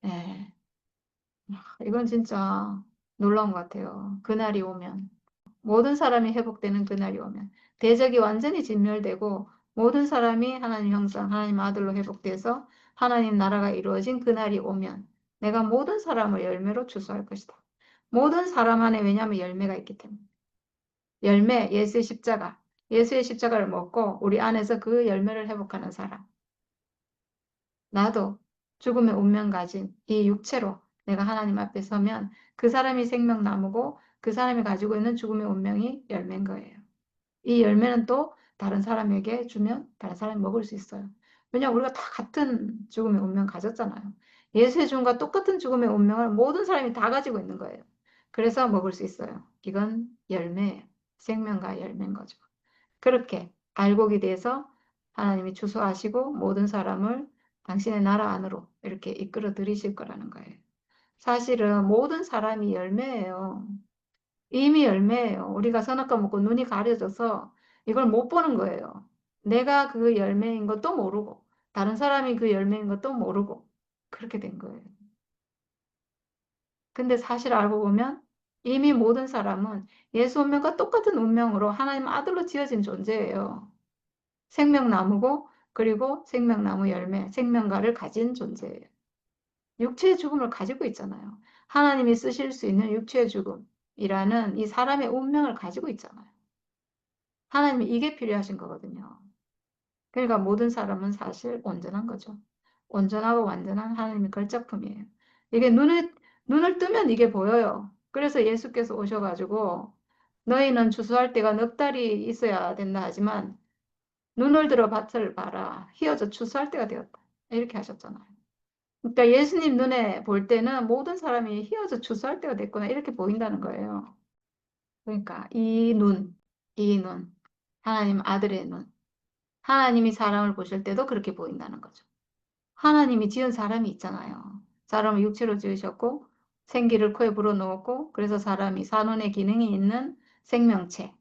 예. 이건 진짜 놀라운 것 같아요. 그날이 오면. 모든 사람이 회복되는 그날이 오면 대적이 완전히 진멸되고 모든 사람이 하나님 형상, 하나님 아들로 회복돼서 하나님 나라가 이루어진 그날이 오면 내가 모든 사람을 열매로 추수할 것이다. 모든 사람 안에 왜냐하면 열매가 있기 때문에 열매, 예수의 십자가, 예수의 십자가를 먹고 우리 안에서 그 열매를 회복하는 사람. 나도 죽음의 운명 가진 이 육체로 내가 하나님 앞에 서면 그 사람이 생명나무고 그 사람이 가지고 있는 죽음의 운명이 열매인 거예요. 이 열매는 또 다른 사람에게 주면 다른 사람이 먹을 수 있어요. 왜냐하면 우리가 다 같은 죽음의 운명 가졌잖아요. 예수의 죽음과 똑같은 죽음의 운명을 모든 사람이 다 가지고 있는 거예요. 그래서 먹을 수 있어요. 이건 열매예요. 생명과 열매인 거죠. 그렇게 알곡이 돼서 하나님이 추수하시고 모든 사람을 당신의 나라 안으로 이렇게 이끌어 들이실 거라는 거예요. 사실은 모든 사람이 열매예요. 이미 열매예요. 우리가 선악과 먹고 눈이 가려져서 이걸 못 보는 거예요. 내가 그 열매인 것도 모르고 다른 사람이 그 열매인 것도 모르고 그렇게 된 거예요. 근데 사실 알고 보면 이미 모든 사람은 예수 운명과 똑같은 운명으로 하나님 아들로 지어진 존재예요. 생명나무고 그리고 생명나무 열매, 생명과를 가진 존재예요. 육체의 죽음을 가지고 있잖아요. 하나님이 쓰실 수 있는 육체의 죽음이라는 이 사람의 운명을 가지고 있잖아요. 하나님이 이게 필요하신 거거든요. 그러니까 모든 사람은 사실 온전한 거죠. 온전하고 완전한 하나님의 걸작품이에요. 이게 눈을 뜨면 이게 보여요. 그래서 예수께서 오셔가지고 너희는 추수할 때가 넉 달이 있어야 된다 하지만 눈을 들어 밭을 봐라. 휘어져 추수할 때가 되었다. 이렇게 하셨잖아요. 그러니까 예수님 눈에 볼 때는 모든 사람이 휘어져 추수할 때가 됐구나. 이렇게 보인다는 거예요. 그러니까 이 눈, 하나님 아들의 눈. 하나님이 사람을 보실 때도 그렇게 보인다는 거죠. 하나님이 지은 사람이 있잖아요. 사람을 육체로 지으셨고 생기를 코에 불어넣었고 그래서 사람이 산원의 기능이 있는 생명체,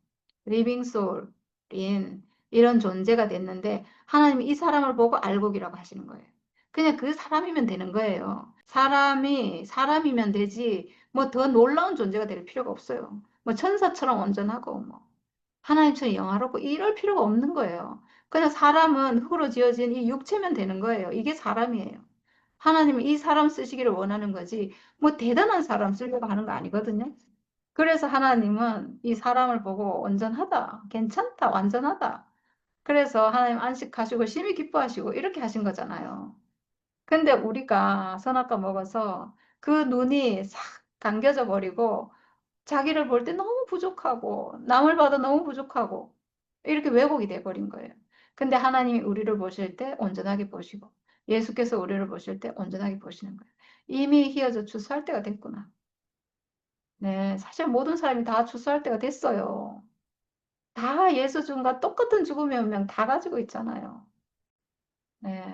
리빙 소울인 이런 존재가 됐는데 하나님이 이 사람을 보고 알곡이라고 하시는 거예요. 그냥 그 사람이면 되는 거예요. 사람이 사람이면 되지 뭐 더 놀라운 존재가 될 필요가 없어요. 뭐 천사처럼 온전하고 뭐 하나님처럼 영화롭고 이럴 필요가 없는 거예요. 그냥 사람은 흙으로 지어진 이 육체면 되는 거예요. 이게 사람이에요. 하나님은 이 사람 쓰시기를 원하는 거지, 뭐 대단한 사람 쓰려고 하는 거 아니거든요. 그래서 하나님은 이 사람을 보고 온전하다, 괜찮다, 완전하다. 그래서 하나님 안식하시고 심히 기뻐하시고 이렇게 하신 거잖아요. 근데 우리가 선악과 먹어서 그 눈이 싹 감겨져 버리고 자기를 볼 때 너무 부족하고 남을 봐도 너무 부족하고 이렇게 왜곡이 돼 버린 거예요. 근데 하나님이 우리를 보실 때 온전하게 보시고 예수께서 우리를 보실 때 온전하게 보시는 거예요. 이미 휘어져 추수할 때가 됐구나. 네, 사실 모든 사람이 다 추수할 때가 됐어요. 다 예수 준과 똑같은 죽음의 운명 다 가지고 있잖아요. 네,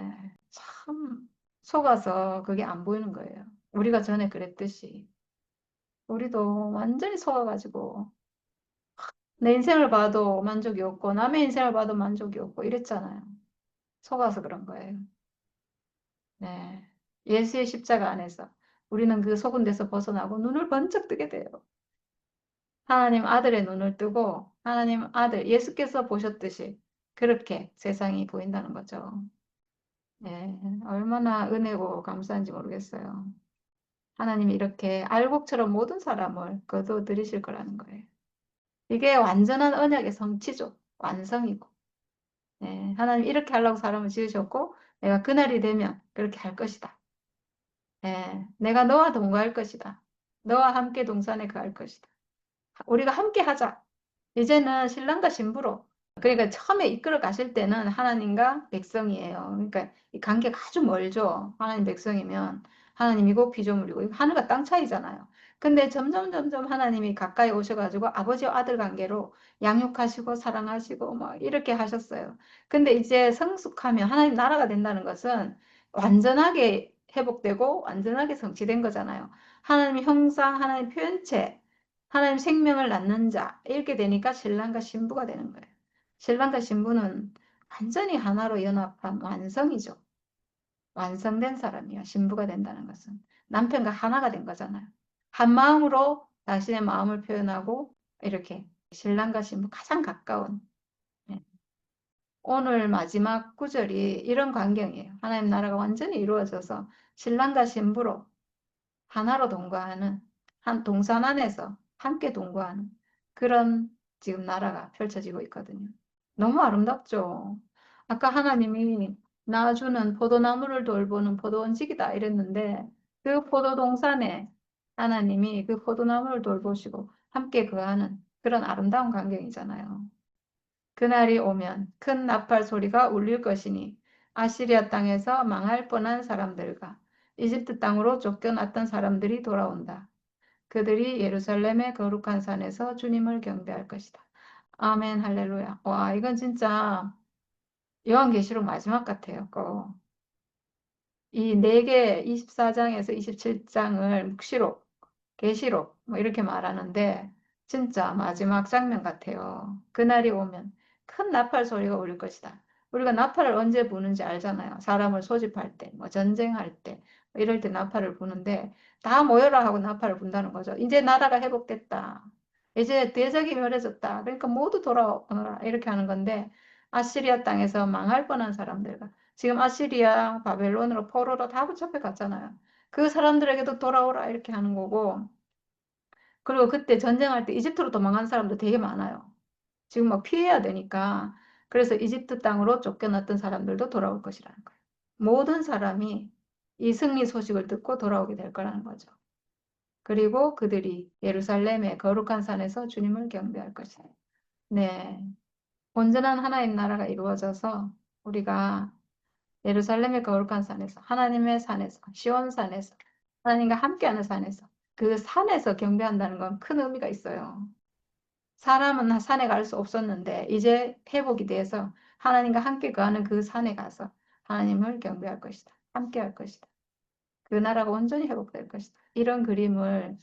참 속아서 그게 안 보이는 거예요. 우리가 전에 그랬듯이 우리도 완전히 속아가지고 내 인생을 봐도 만족이 없고 남의 인생을 봐도 만족이 없고 이랬잖아요. 속아서 그런 거예요. 네, 예수의 십자가 안에서 우리는 그 속은 데서 벗어나고 눈을 번쩍 뜨게 돼요. 하나님 아들의 눈을 뜨고 하나님 아들 예수께서 보셨듯이 그렇게 세상이 보인다는 거죠. 네, 얼마나 은혜고 감사한지 모르겠어요. 하나님이 이렇게 알곡처럼 모든 사람을 거두어들이실 거라는 거예요. 이게 완전한 언약의 성취죠. 완성이고. 네, 하나님 이렇게 하려고 사람을 지으셨고 내가 그날이 되면 그렇게 할 것이다. 네, 내가 너와 동거할 것이다. 너와 함께 동산에 거할 것이다. 우리가 함께 하자. 이제는 신랑과 신부로. 그러니까 처음에 이끌어 가실 때는 하나님과 백성이에요. 그러니까 이 관계가 아주 멀죠. 하나님 백성이면 하나님이고 피조물이고 이거 하늘과 땅 차이잖아요. 근데 점점 하나님이 가까이 오셔가지고 아버지와 아들 관계로 양육하시고 사랑하시고 뭐 이렇게 하셨어요. 근데 이제 성숙하면 하나님 나라가 된다는 것은 완전하게 회복되고 완전하게 성취된 거잖아요. 하나님 형상, 하나님 표현체, 하나님 생명을 낳는 자 이렇게 되니까 신랑과 신부가 되는 거예요. 신랑과 신부는 완전히 하나로 연합한 완성이죠. 완성된 사람이요. 신부가 된다는 것은 남편과 하나가 된 거잖아요. 한 마음으로 당신의 마음을 표현하고 이렇게 신랑과 신부 가장 가까운 예. 오늘 마지막 구절이 이런 광경이에요. 하나님 나라가 완전히 이루어져서 신랑과 신부로 하나로 동거하는 한 동산 안에서 함께 동거하는 그런 지금 나라가 펼쳐지고 있거든요. 너무 아름답죠. 아까 하나님이 나주는 포도나무를 돌보는 포도원직이다 이랬는데 그 포도동산에 하나님이 그 포도나무를 돌보시고 함께 거하는 그런 아름다운 광경이잖아요. 그날이 오면 큰 나팔 소리가 울릴 것이니 아시리아 땅에서 망할 뻔한 사람들과 이집트 땅으로 쫓겨났던 사람들이 돌아온다. 그들이 예루살렘의 거룩한 산에서 주님을 경배할 것이다. 아멘, 할렐루야. 와, 이건 진짜 요한계시록 마지막 같아요. 이 4개 24장에서 27장을 묵시록, 계시록 뭐 이렇게 말하는데 진짜 마지막 장면 같아요. 그날이 오면 큰 나팔 소리가 울릴 것이다. 우리가 나팔을 언제 부는지 알잖아요. 사람을 소집할 때, 뭐 전쟁할 때, 뭐 이럴 때 나팔을 부는데 다 모여라 하고 나팔을 분다는 거죠. 이제 나라가 회복됐다. 이제 대적이 멸해졌다. 그러니까 모두 돌아오라 이렇게 하는 건데 아시리아 땅에서 망할 뻔한 사람들과 지금 아시리아, 바벨론으로 포로로 다 붙잡혀 갔잖아요. 그 사람들에게도 돌아오라 이렇게 하는 거고 그리고 그때 전쟁할 때 이집트로 도망간 사람도 되게 많아요. 지금 막 피해야 되니까 그래서 이집트 땅으로 쫓겨났던 사람들도 돌아올 것이라는 거예요. 모든 사람이 이 승리 소식을 듣고 돌아오게 될 거라는 거죠. 그리고 그들이 예루살렘의 거룩한 산에서 주님을 경배할 것이에요. 네, 온전한 하나님 나라가 이루어져서 우리가 예루살렘의 거룩한 산에서 하나님의 산에서 시온 산에서 하나님과 함께하는 산에서 그 산에서 경배한다는 건 큰 의미가 있어요. 사람은 산에 갈 수 없었는데 이제 회복이 돼서 하나님과 함께 거하는 그 산에 가서 하나님을 경배할 것이다. 함께할 것이다. 그 나라가 온전히 회복될 것이다. 이런 그림을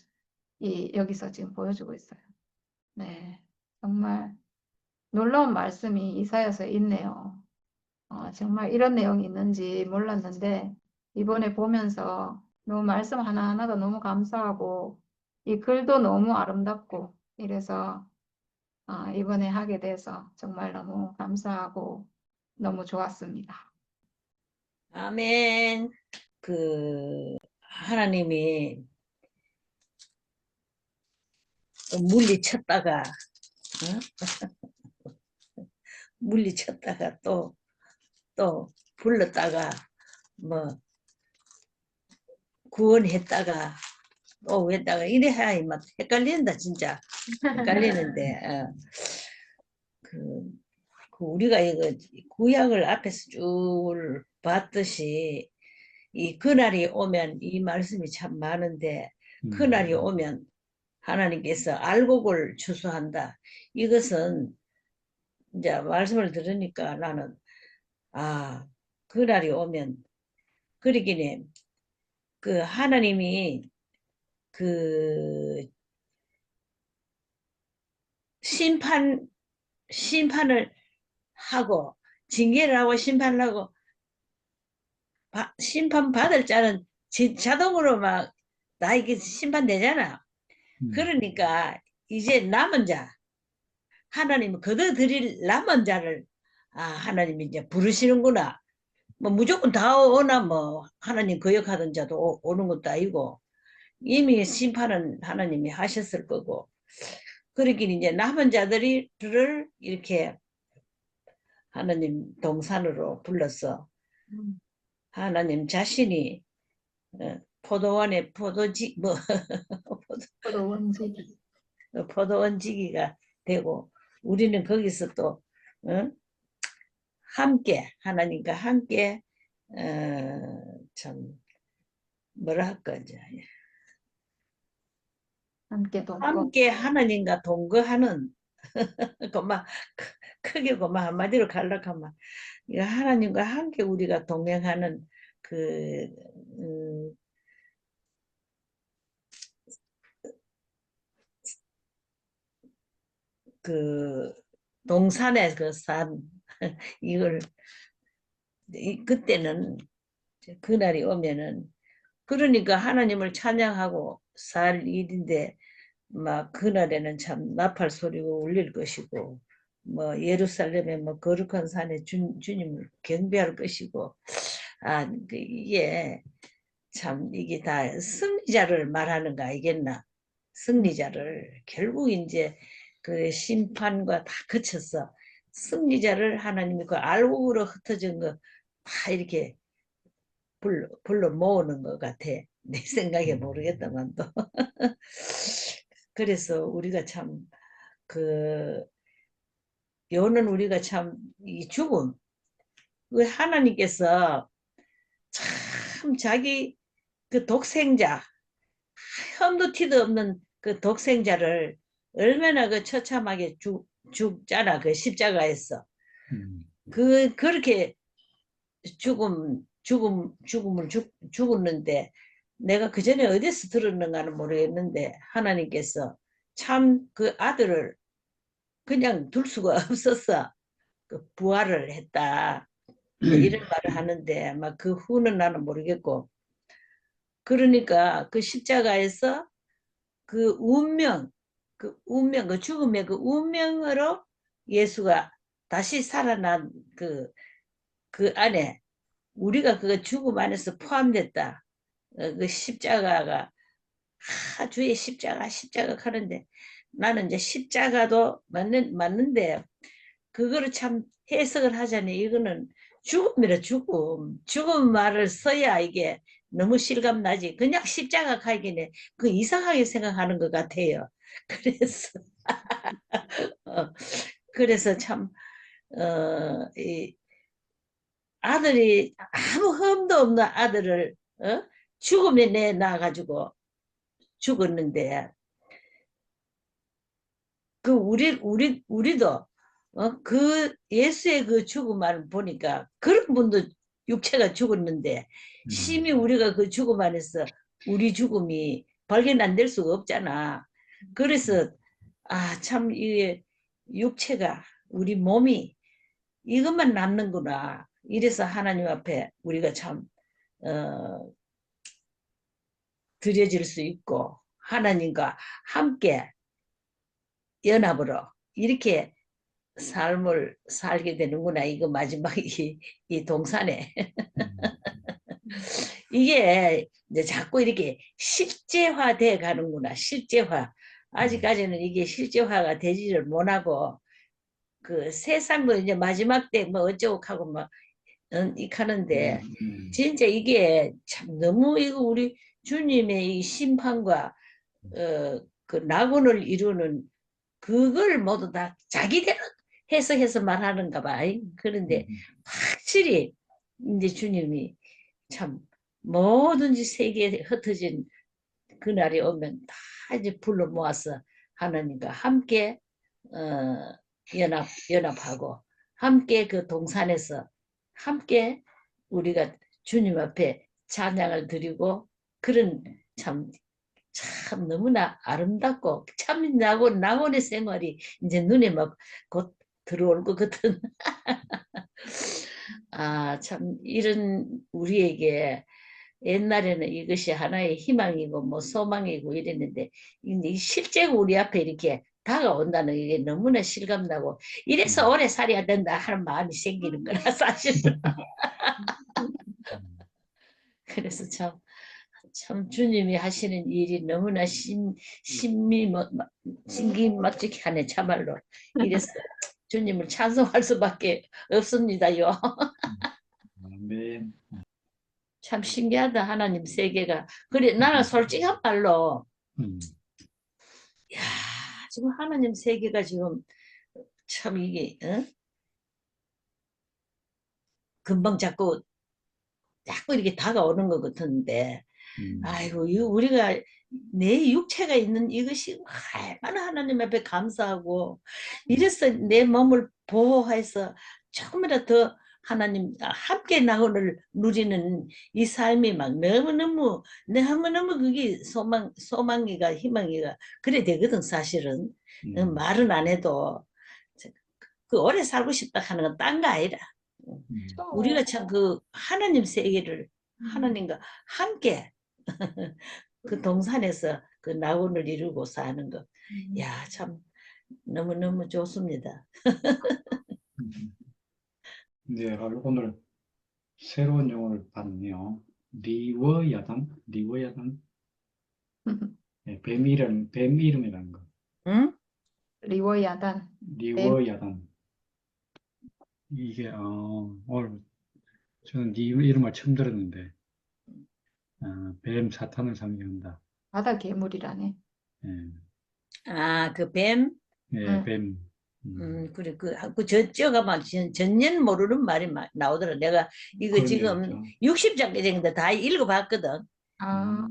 여기서 지금 보여주고 있어요. 네, 정말 놀라운 말씀이 이사야서에 있네요. 정말 이런 내용이 있는지 몰랐는데 이번에 보면서 너무 말씀 하나하나가 너무 감사하고 이 글도 너무 아름답고 이래서 이번에 하게 돼서 정말 너무 감사하고 너무 좋았습니다. 아멘. 하나님이 물리쳤다가 물리쳤다가 또 불렀다가 뭐 구원했다가 또 했다가 이래 하이 막 헷갈린다 진짜 헷갈리는데 그, 우리가 이거 구약을 앞에서 쭉 봤듯이 이 그날이 오면 이 말씀이 참 많은데 그날이 오면 하나님께서 알곡을 추수한다. 이것은 이제 말씀을 들으니까 나는 아, 그날이 오면 그러긴 해. 그 하나님이 그 심판을 하고 징계를 하고 심판을 하고 심판 받을 자는 자동으로 막 나에게 심판되잖아. 그러니까 이제 남은 자 하나님은 거둬들일 남은 자를 하나님이 이제 부르시는구나. 뭐 무조건 다 오나 뭐 하나님 거역하던 자도 오는 것도 아니고 이미 심판은 하나님이 하셨을 거고 그러긴 이제 남은 자들을 이렇게 하나님 동산으로 불러서 하나님 자신이 포도원의 포도지 뭐 서로 원색이. 포도원지기가 되고 우리는 거기서 또 어? 함께 하나님과 함께 참 뭐라 할까 이제 함께 동거. 함께 하나님과 동거하는 그만 크게 그만 한마디로 갈락하면 이거 하나님과 함께 우리가 동행하는 그 음, 그 동산의 그 산 이걸 그때는 그날이 오면은 그러니까 하나님을 찬양하고 살 일인데 막 그날에는 참 나팔 소리가 울릴 것이고 뭐 예루살렘의 뭐 거룩한 산에 주님을 경배할 것이고 이게 참 이게 다 승리자를 말하는 거 알겠나? 승리자를 결국 이제 그 심판과 다 거쳐서 승리자를 하나님이 그 알곡으로 흩어진 거 다 이렇게 불러 모으는 것 같아. 내 생각에 모르겠다만 또. 그래서 우리가 참 그 요는 우리가 참 이 죽음 그 하나님께서 참 자기 그 독생자 흠도 티도 없는 그 독생자를 얼마나 그 처참하게 죽잖아 그 십자가에서 그렇게 죽음을 죽었는데 내가 그 전에 어디서 들었는가는 모르겠는데 하나님께서 참 그 아들을 그냥 둘 수가 없어서 그 부활을 했다. 뭐 이런 말을 하는데 막 그 후는 나는 모르겠고 그러니까 그 십자가에서 그 그 죽음의 그 운명으로 예수가 다시 살아난 그 안에 우리가 그 죽음 안에서 포함됐다. 그 십자가가 주의 십자가 하는데 나는 이제 십자가도 맞는데 그거를 참 해석을 하자니 이거는 죽음이라 죽음 말을 써야 이게 너무 실감나지 그냥 십자가 가기는 그 이상하게 생각하는 것 같아요. 그래서 어, 그래서 참 이 아들이 아무 흠도 없는 아들을 죽음에 내놔 가지고 죽었는데 그 우리도 그 예수의 그 죽음을 보니까 그런 분도 육체가 죽었는데 심히 우리가 그 죽음 안에서 우리 죽음이 발견 안 될 수가 없잖아. 그래서 참 이게 육체가 우리 몸이 이것만 남는구나. 이래서 하나님 앞에 우리가 참 드려질 수 있고 하나님과 함께 연합으로 이렇게 삶을 살게 되는구나. 이거 마지막 이 동산에 이게 이제 자꾸 이렇게 실제화돼 가는구나. 실제화. 아직까지는 이게 실제화가 되지를 못하고 그 세상도 이제 마지막 때 뭐 어쩌고 하고 막 하는데 진짜 이게 참 너무 이거 우리 주님의 이 심판과 그 낙원을 이루는 그걸 모두 다 자기대로 해석해서 말하는가 봐. 그런데 확실히 이제 주님이 참 뭐든지 세계에 흩어진 그날이 오면 다 이제 불러 모아서 하나님과 함께 연합하고 함께 그 동산에서 함께 우리가 주님 앞에 찬양을 드리고 그런 참 너무나 아름답고 참 낙원의 생활이 이제 눈에 막 곧 들어올 것 같은 참 이런 우리에게 옛날에는 이것이 하나의 희망이고 뭐 소망이고 이랬는데 이 실제로 우리 앞에 이렇게 다가온다는 게 너무나 실감나고 이래서 오래 살아야 된다 하는 마음이 생기는 거라 사실은. 그래서 참 주님이 하시는 일이 너무나 신기막직하네 참말로. 이래서 주님을 찬송할 수밖에 없습니다요. 아멘. 참 신기하다 하나님 세계가. 그래 나는 솔직한 말로 야 지금 하나님 세계가 지금 참 이게 금방 자꾸 이렇게 다가오는 것 같은데 아이고 우리가 내 육체가 있는 이것이 얼마나 하나님 앞에 감사하고 이래서 내 몸을 보호해서 조금이라도 더 하나님 함께 나오를 누리는 이 삶이 막 너무너무 그게 소망이가 희망이가 그래 되거든 사실은. 말은 안 해도 그 오래 살고 싶다 하는 건 딴 거 아니라 우리가 참 그 하나님 세계를 하나님과 함께 그 동산에서 그 낙원을 이루고 사는 거, 야, 참 너무너무 좋습니다. 네, 오늘 새로운 용어를 봤네요. 리워야단, 네, 뱀 이름이라는 거. 응? 리워야단. 리워야단. 이게 오늘 저는 이 이름을 처음 들었는데 뱀 사탄을 상징한다. 바다 괴물이라네. 예, 그 뱀, 예, 뱀. 그래, 저가막 전년 모르는 말이 나오더라. 내가 이거 그런 지금 얘기죠. 60장까지 정도 다 읽어봤거든. 아,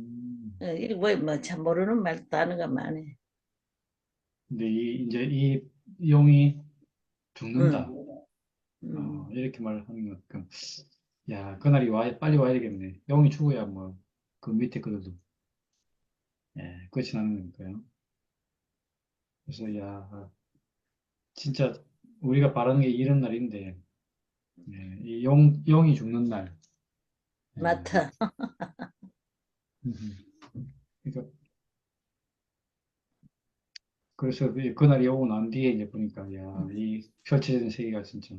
참 모르는 말도 단어가 많네. 근데 이제 이 용이 죽는다. 이렇게 말하는 것 같고, 야, 그날이 빨리 와야 되겠네. 용이 죽어야 뭐, 그 밑에 것도, 예, 끝이 나는 거니까요. 그래서, 야, 진짜 우리가 바라는 게 이런 날인데, 예, 이 용이 죽는 날. 예, 맞다. 그러니까, 그래서 그날이 오고 난 뒤에 이제 보니까, 야, 이 펼쳐지는 세계가 진짜,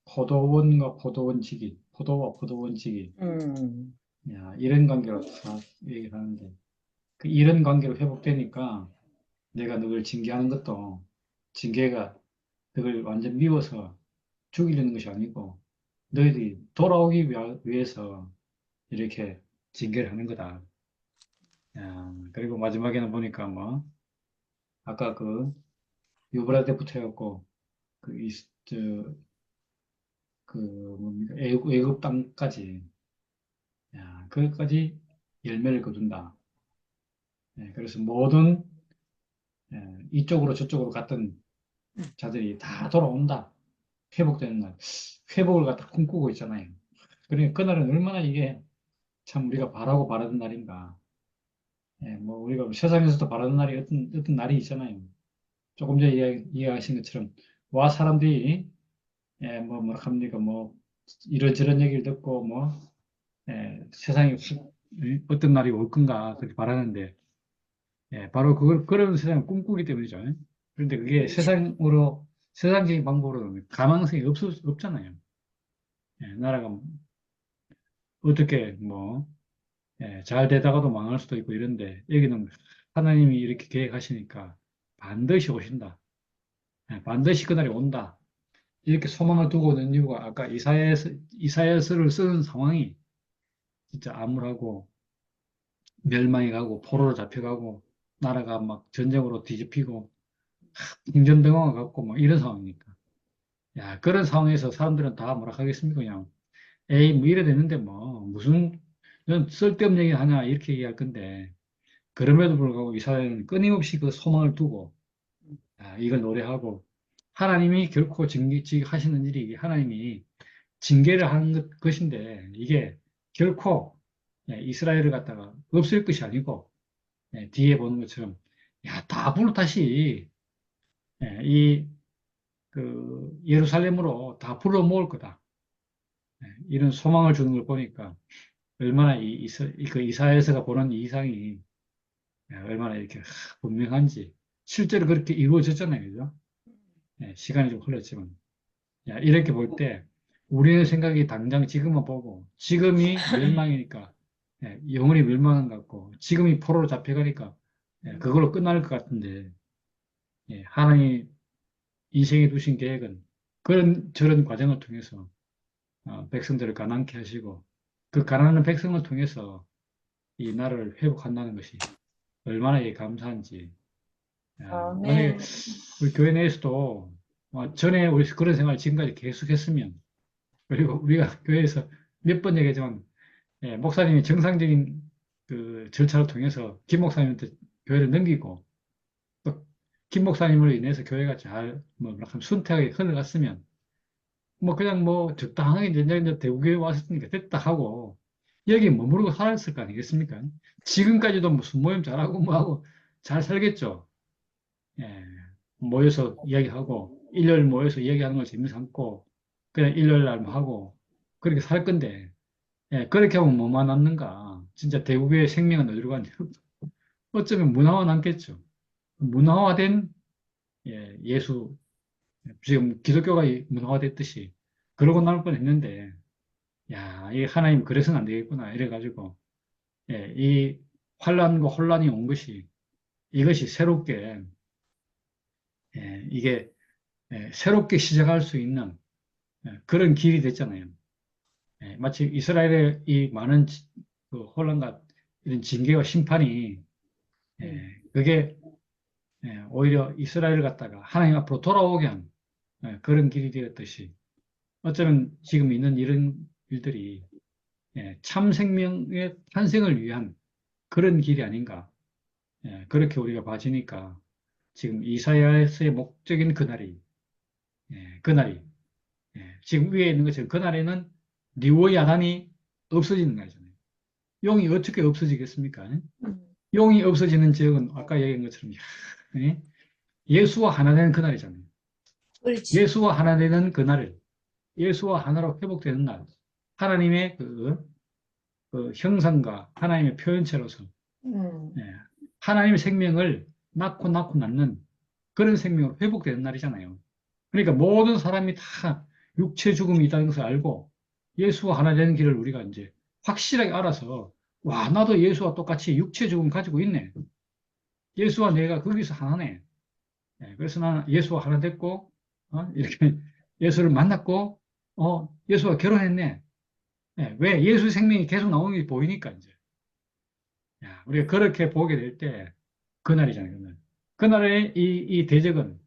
포도원과 포도원지기, 포도와 포도원지기, 야, 이런 관계로 다 얘기를 하는데, 그 이런 관계로 회복되니까 내가 너를 징계하는 것도 징계가 너를 완전 미워서 죽이려는 것이 아니고 너희들이 돌아오기 위해서 이렇게 징계를 하는 거다. 야, 그리고 마지막에는 보니까 뭐 아까 그 유브라데부터 해갖고 그 그 뭡니까 애굽 땅까지 거기까지 열매를 거둔다. 예, 그래서 모든 이쪽으로 저쪽으로 갔던 자들이 다 돌아온다. 회복되는 날. 회복을 갖다 꿈꾸고 있잖아요. 그러니까 그날은 얼마나 이게 참 우리가 바라고 바라던 날인가. 예, 뭐 우리가 세상에서도 바라는 날이 어떤 날이 있잖아요. 조금 전에 이야기하신 것처럼 와 사람들이 뭐라 합니까 뭐 이런저런 얘기를 듣고 뭐 세상에 어떤 날이 올 건가 그렇게 바라는데 바로 그런 세상을 꿈꾸기 때문이죠. 그런데 그게 세상적인 방법으로는 가망성이 없잖아요. 나라가 어떻게 뭐 잘 되다가도 망할 수도 있고 이런데 여기는 하나님이 이렇게 계획하시니까 반드시 오신다. 반드시 그날이 온다. 이렇게 소망을 두고 있는 이유가 아까 이사야서를 쓰는 상황이 진짜 암울하고 멸망이 가고 포로로 잡혀가고 나라가 막 전쟁으로 뒤집히고 행전병화가 갖고 뭐 이런 상황이니까. 야, 그런 상황에서 사람들은 다 뭐라 하겠습니까? 그냥 에이 뭐 이래 됐는데 뭐 무슨 넌 쓸데없는 얘기 하냐 이렇게 얘기할 건데 그럼에도 불구하고 이스라엘은 끊임없이 그 소망을 두고 이걸 노래하고 하나님이 결코 하시는 일이 하나님이 징계를 하는 것인데 이게 결코 이스라엘을 갖다가 없앨 것이 아니고 뒤에 보는 것처럼 다 다시 그 예루살렘으로 다 불러 모을 거다. 이런 소망을 주는 걸 보니까 얼마나 그 이사야서가 보는 이 이상이 얼마나 이렇게 분명한지 실제로 그렇게 이루어졌잖아요. 그죠? 시간이 좀 흘렀지만 이렇게 볼 때 우리의 생각이 당장 지금만 보고 지금이 멸망이니까 영원히 멸망한 것 같고 지금이 포로로 잡혀가니까 그걸로 끝날 것 같은데 하나님 인생에 두신 계획은 저런 과정을 통해서 백성들을 가난케 하시고 그 가난한 백성을 통해서 이 나라를 회복한다는 것이 얼마나 감사한지. 만약에 아멘. 우리 교회 내에서도 전에 우리 그런 생활을 지금까지 계속했으면 그리고 우리가 교회에서 몇 번 얘기했지만 목사님이 정상적인 그 절차를 통해서 김 목사님한테 교회를 넘기고 또 김 목사님으로 인해서 교회가 뭐 순탄하게 흘러갔으면 뭐 그냥 뭐 적당하게 이제 대구교회 왔으니까 됐다 하고 여기 머무르고 살았을 거 아니겠습니까? 지금까지도 무슨 모임 잘하고 뭐하고 잘 살겠죠. 예, 모여서 이야기하고 일요일 모여서 이야기하는 걸 재미삼고 그냥 일요일 날 뭐 하고 그렇게 살 건데 그렇게 하면 뭐만 남는가? 진짜 대구교회 생명은 어디로 가냐? 어쩌면 문화화 남겠죠. 문화화된 예수 지금 기독교가 문화화됐듯이 그러고 날 뻔했는데 야, 이 하나님 그래서는 안 되겠구나 이래가지고 이 환란과 혼란이 온 것이 이것이 새롭게 이게 새롭게 시작할 수 있는 그런 길이 됐잖아요. 마치 이스라엘의 이 많은 그 혼란과 이런 징계와 심판이 그게 오히려 이스라엘을 갖다가 하나님 앞으로 돌아오게 한 그런 길이 되었듯이 어쩌면 지금 있는 이런 일들이 참 생명의 탄생을 위한 그런 길이 아닌가. 그렇게 우리가 봐지니까 지금 이사야서의 목적인 그날이 지금 위에 있는 것처럼 그날에는 리워 야단이 없어지는 날이잖아요. 용이 어떻게 없어지겠습니까? 용이 없어지는 지역은 아까 얘기한 것처럼 예수와 하나 되는 그날이잖아요. 그렇지. 예수와 하나 되는 그날을 예수와 하나로 회복되는 날 하나님의 그 형상과 하나님의 표현체로서 하나님의 생명을 낳고 낳는 그런 생명으로 회복되는 날이잖아요. 그러니까 모든 사람이 다 육체 죽음이 있다는 것을 알고 예수와 하나 되는 길을 우리가 이제 확실하게 알아서 와, 나도 예수와 똑같이 육체 죽음 가지고 있네. 예수와 내가 거기서 하나네. 그래서 나는 예수와 하나 됐고 이렇게 예수를 만났고 예수와 결혼했네. 왜? 예수 생명이 계속 나오는 게 보이니까 이제. 우리가 그렇게 보게 될 때 그날이잖아요. 그날. 그날의 이 대적은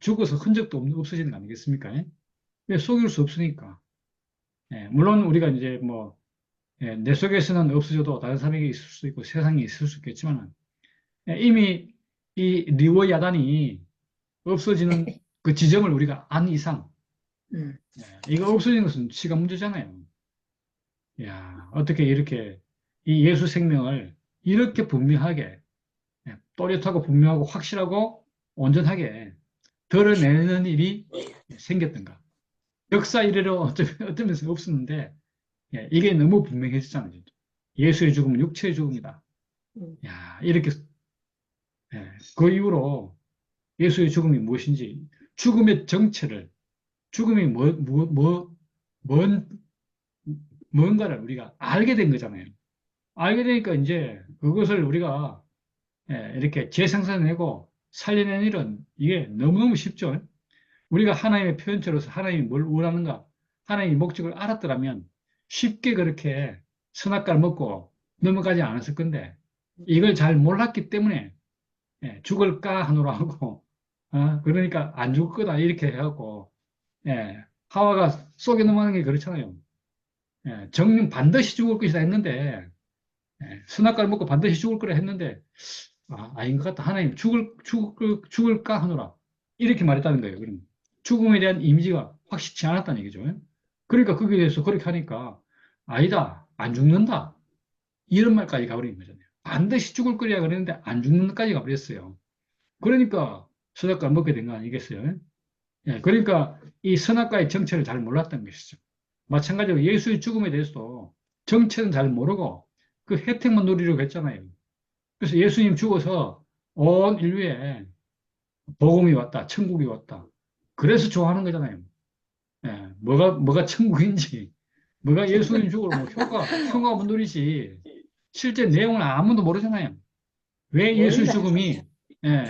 죽어서 흔적도 없어지는 거 아니겠습니까? 왜 속일 수 없으니까. 물론 우리가 이제 뭐 내 속에서는 없어져도 다른 사람에게 있을 수 있고 세상에 있을 수 있겠지만 이미 이 리워 야단이 없어지는 그 지점을 우리가 안 이상 이거 없어지는 것은 시간 문제잖아요. 야, 어떻게 이렇게 이 예수 생명을 이렇게 분명하게 또렷하고 분명하고 확실하고 온전하게 드러내는 일이 생겼던가. 역사 이래로 어쩌면서 없었는데 이게 너무 분명해졌잖아요. 진짜. 예수의 죽음은 육체의 죽음이다. 야, 이렇게 그 이후로 예수의 죽음이 무엇인지 죽음의 정체를 죽음이 뭔, 뭔가를 우리가 알게 된 거잖아요. 알게 되니까 이제 그것을 우리가 이렇게 재생산해내고 살려내는 일은 이게 너무너무 쉽죠. 우리가 하나님의 표현체로서 하나님이 뭘 원하는가, 하나님의 목적을 알았더라면 쉽게 그렇게 선악과를 먹고 넘어가지 않았을 건데 이걸 잘 몰랐기 때문에 죽을까 하노라 하고 그러니까 안 죽을 거다 이렇게 해갖고 하와가 속에 넘어가는 게 그렇잖아요. 정령 반드시 죽을 것이다 했는데 선악과를 먹고 반드시 죽을 거라 했는데 아닌 것 같다. 하나님 죽을까 하노라. 이렇게 말했다는 거예요. 그럼 죽음에 대한 이미지가 확실치 않았다는 얘기죠. 그러니까 거기에 대해서 그렇게 하니까 아니다. 안 죽는다. 이런 말까지 가버린 거잖아요. 반드시 죽을 거리야 그랬는데 안 죽는다까지 가버렸어요. 그러니까 선악과를 먹게 된 거 아니겠어요? 그러니까 이 선악과의 정체를 잘 몰랐던 것이죠. 마찬가지로 예수의 죽음에 대해서도 정체는 잘 모르고 그 혜택만 누리려고 했잖아요. 그래서 예수님 죽어서 온 인류에 복음이 왔다, 천국이 왔다. 그래서 좋아하는 거잖아요. 뭐가 천국인지, 뭐가 예수님 죽으로 뭐 효과가 누리지. 실제 내용을 아무도 모르잖아요. 왜 예수의 모른다. 죽음이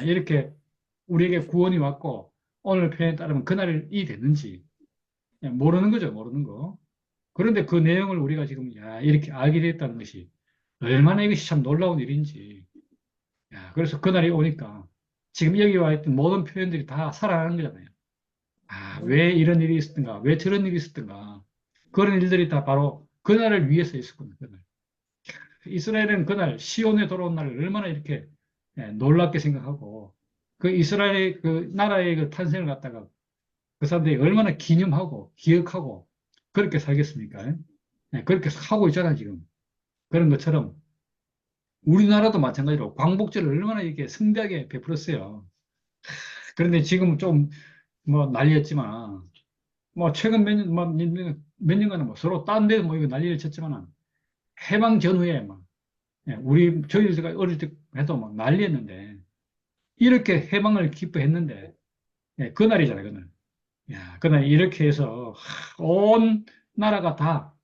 이렇게 우리에게 구원이 왔고 오늘 표현에 따르면 그날이 됐는지 모르는 거죠, 모르는 거. 그런데 그 내용을 우리가 지금 이렇게 알게 됐다는 것이 얼마나 이것이 참 놀라운 일인지. 그래서 그날이 오니까 지금 여기 와 있던 모든 표현들이 다 살아나는 거잖아요. 왜 이런 일이 있었던가, 왜 저런 일이 있었던가. 그런 일들이 다 바로 그날을 위해서 있었군요, 그날. 이스라엘은 그날 시온에 돌아온 날을 얼마나 이렇게 놀랍게 생각하고 그 이스라엘의 그 나라의 그 탄생을 갖다가 그 사람들이 얼마나 기념하고 기억하고 그렇게 살겠습니까? 그렇게 하고 있잖아요, 지금. 그런 것처럼 우리나라도 마찬가지로 광복절을 얼마나 이렇게 성대하게 베풀었어요. 그런데 지금 좀 뭐 난리였지만 뭐 최근 몇 년간은 뭐 서로 딴 데서 뭐 이거 난리를 쳤지만 해방 전후에 막 저희가 어릴 때 해도 막 난리였는데 이렇게 해방을 기뻐했는데 그날이잖아요, 그날. 그날 이렇게 해서 온 나라가 다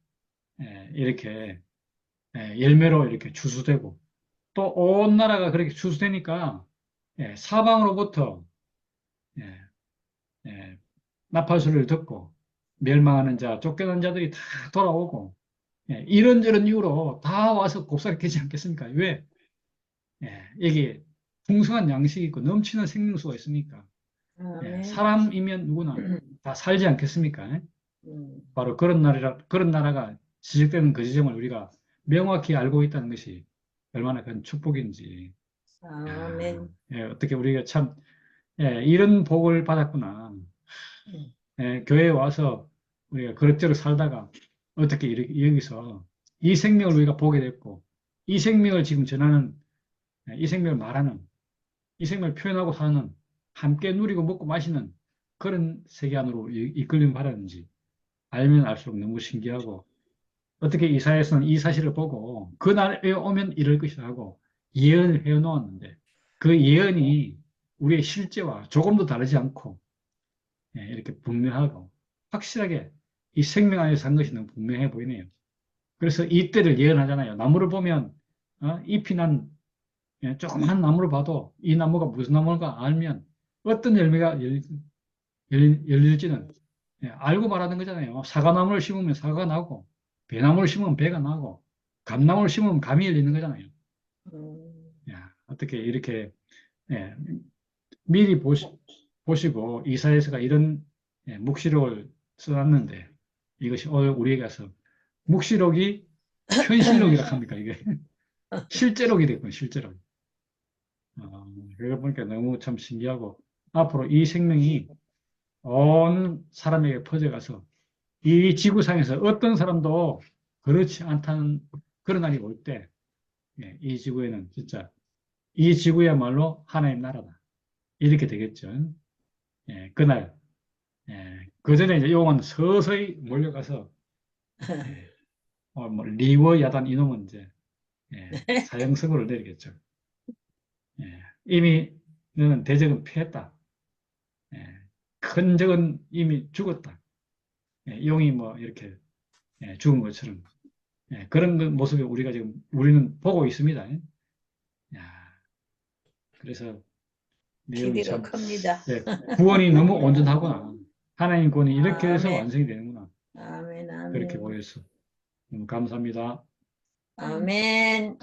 이렇게 열매로 이렇게 추수되고 또 온 나라가 그렇게 추수되니까 사방으로부터 예, 예, 나팔 소리를 듣고 멸망하는 자, 쫓겨난 자들이 다 돌아오고 이런저런 이유로 다 와서 곱살이 되지 않겠습니까? 왜? 여기 풍성한 양식이 있고 넘치는 생명수가 있으니까 아멘. 사람이면 누구나 다 살지 않겠습니까? 음. 바로 그런 나라가 지적되는 그 지점을 우리가 명확히 알고 있다는 것이 얼마나 큰 축복인지. 아멘. 어떻게 우리가 참 이런 복을 받았구나. 음. 교회에 와서 우리가 그럭저럭 살다가 어떻게 여기서 이 생명을 우리가 보게 됐고 이 생명을 지금 전하는 이 생명을 말하는 이 생명을 표현하고 사는 함께 누리고 먹고 마시는 그런 세계 안으로 이끌림 바라는지 알면 알수록 너무 신기하고 어떻게 이사야서는 이 사실을 보고 그날에 오면 이럴 것이라 하고 예언을 해놓았는데 그 예언이 우리의 실제와 조금도 다르지 않고 이렇게 분명하고 확실하게 이 생명 안에서 한 것이 너무 분명해 보이네요. 그래서 이때를 예언하잖아요. 나무를 보면 잎이 난 조그만 나무를 봐도 이 나무가 무슨 나무인가 알면 어떤 열매가 열릴지는 알고 말하는 거잖아요. 사과나무를 심으면 사과가 나고 배나무를 심으면 배가 나고 감나무를 심으면 감이 열리는 거잖아요. 어떻게 이렇게 예, 미리 보시고 이사야서가 이런 묵시록을 써놨는데 이것이 오늘 우리에게 와서 묵시록이 현실록이라 합니까 이게 실제록이 됐군요. 실제록. 그러다 보니까 너무 참 신기하고 앞으로 이 생명이 온 사람에게 퍼져가서 이 지구상에서 어떤 사람도 그렇지 않다는 그런 날이 올 때, 이 지구에는 진짜, 이 지구야말로 하나님 나라다. 이렇게 되겠죠. 그날, 그 전에 이제 용은 서서히 몰려가서, 뭐 리워 야단 이놈은 이제, 사형선고를 내리겠죠. 이미 너는 대적은 패했다. 큰 적은 이미 죽었다. 용이 뭐 이렇게 죽은 것처럼. 그런 모습을 우리는 보고 있습니다. 그래서 내용이 기대가 참, 큽니다. 구원이 너무 온전하구나. 하나님 구원이 이렇게 해서 아멘. 완성이 되는구나. 아멘. 그렇게 아멘. 보여서 너무 감사합니다. 아멘.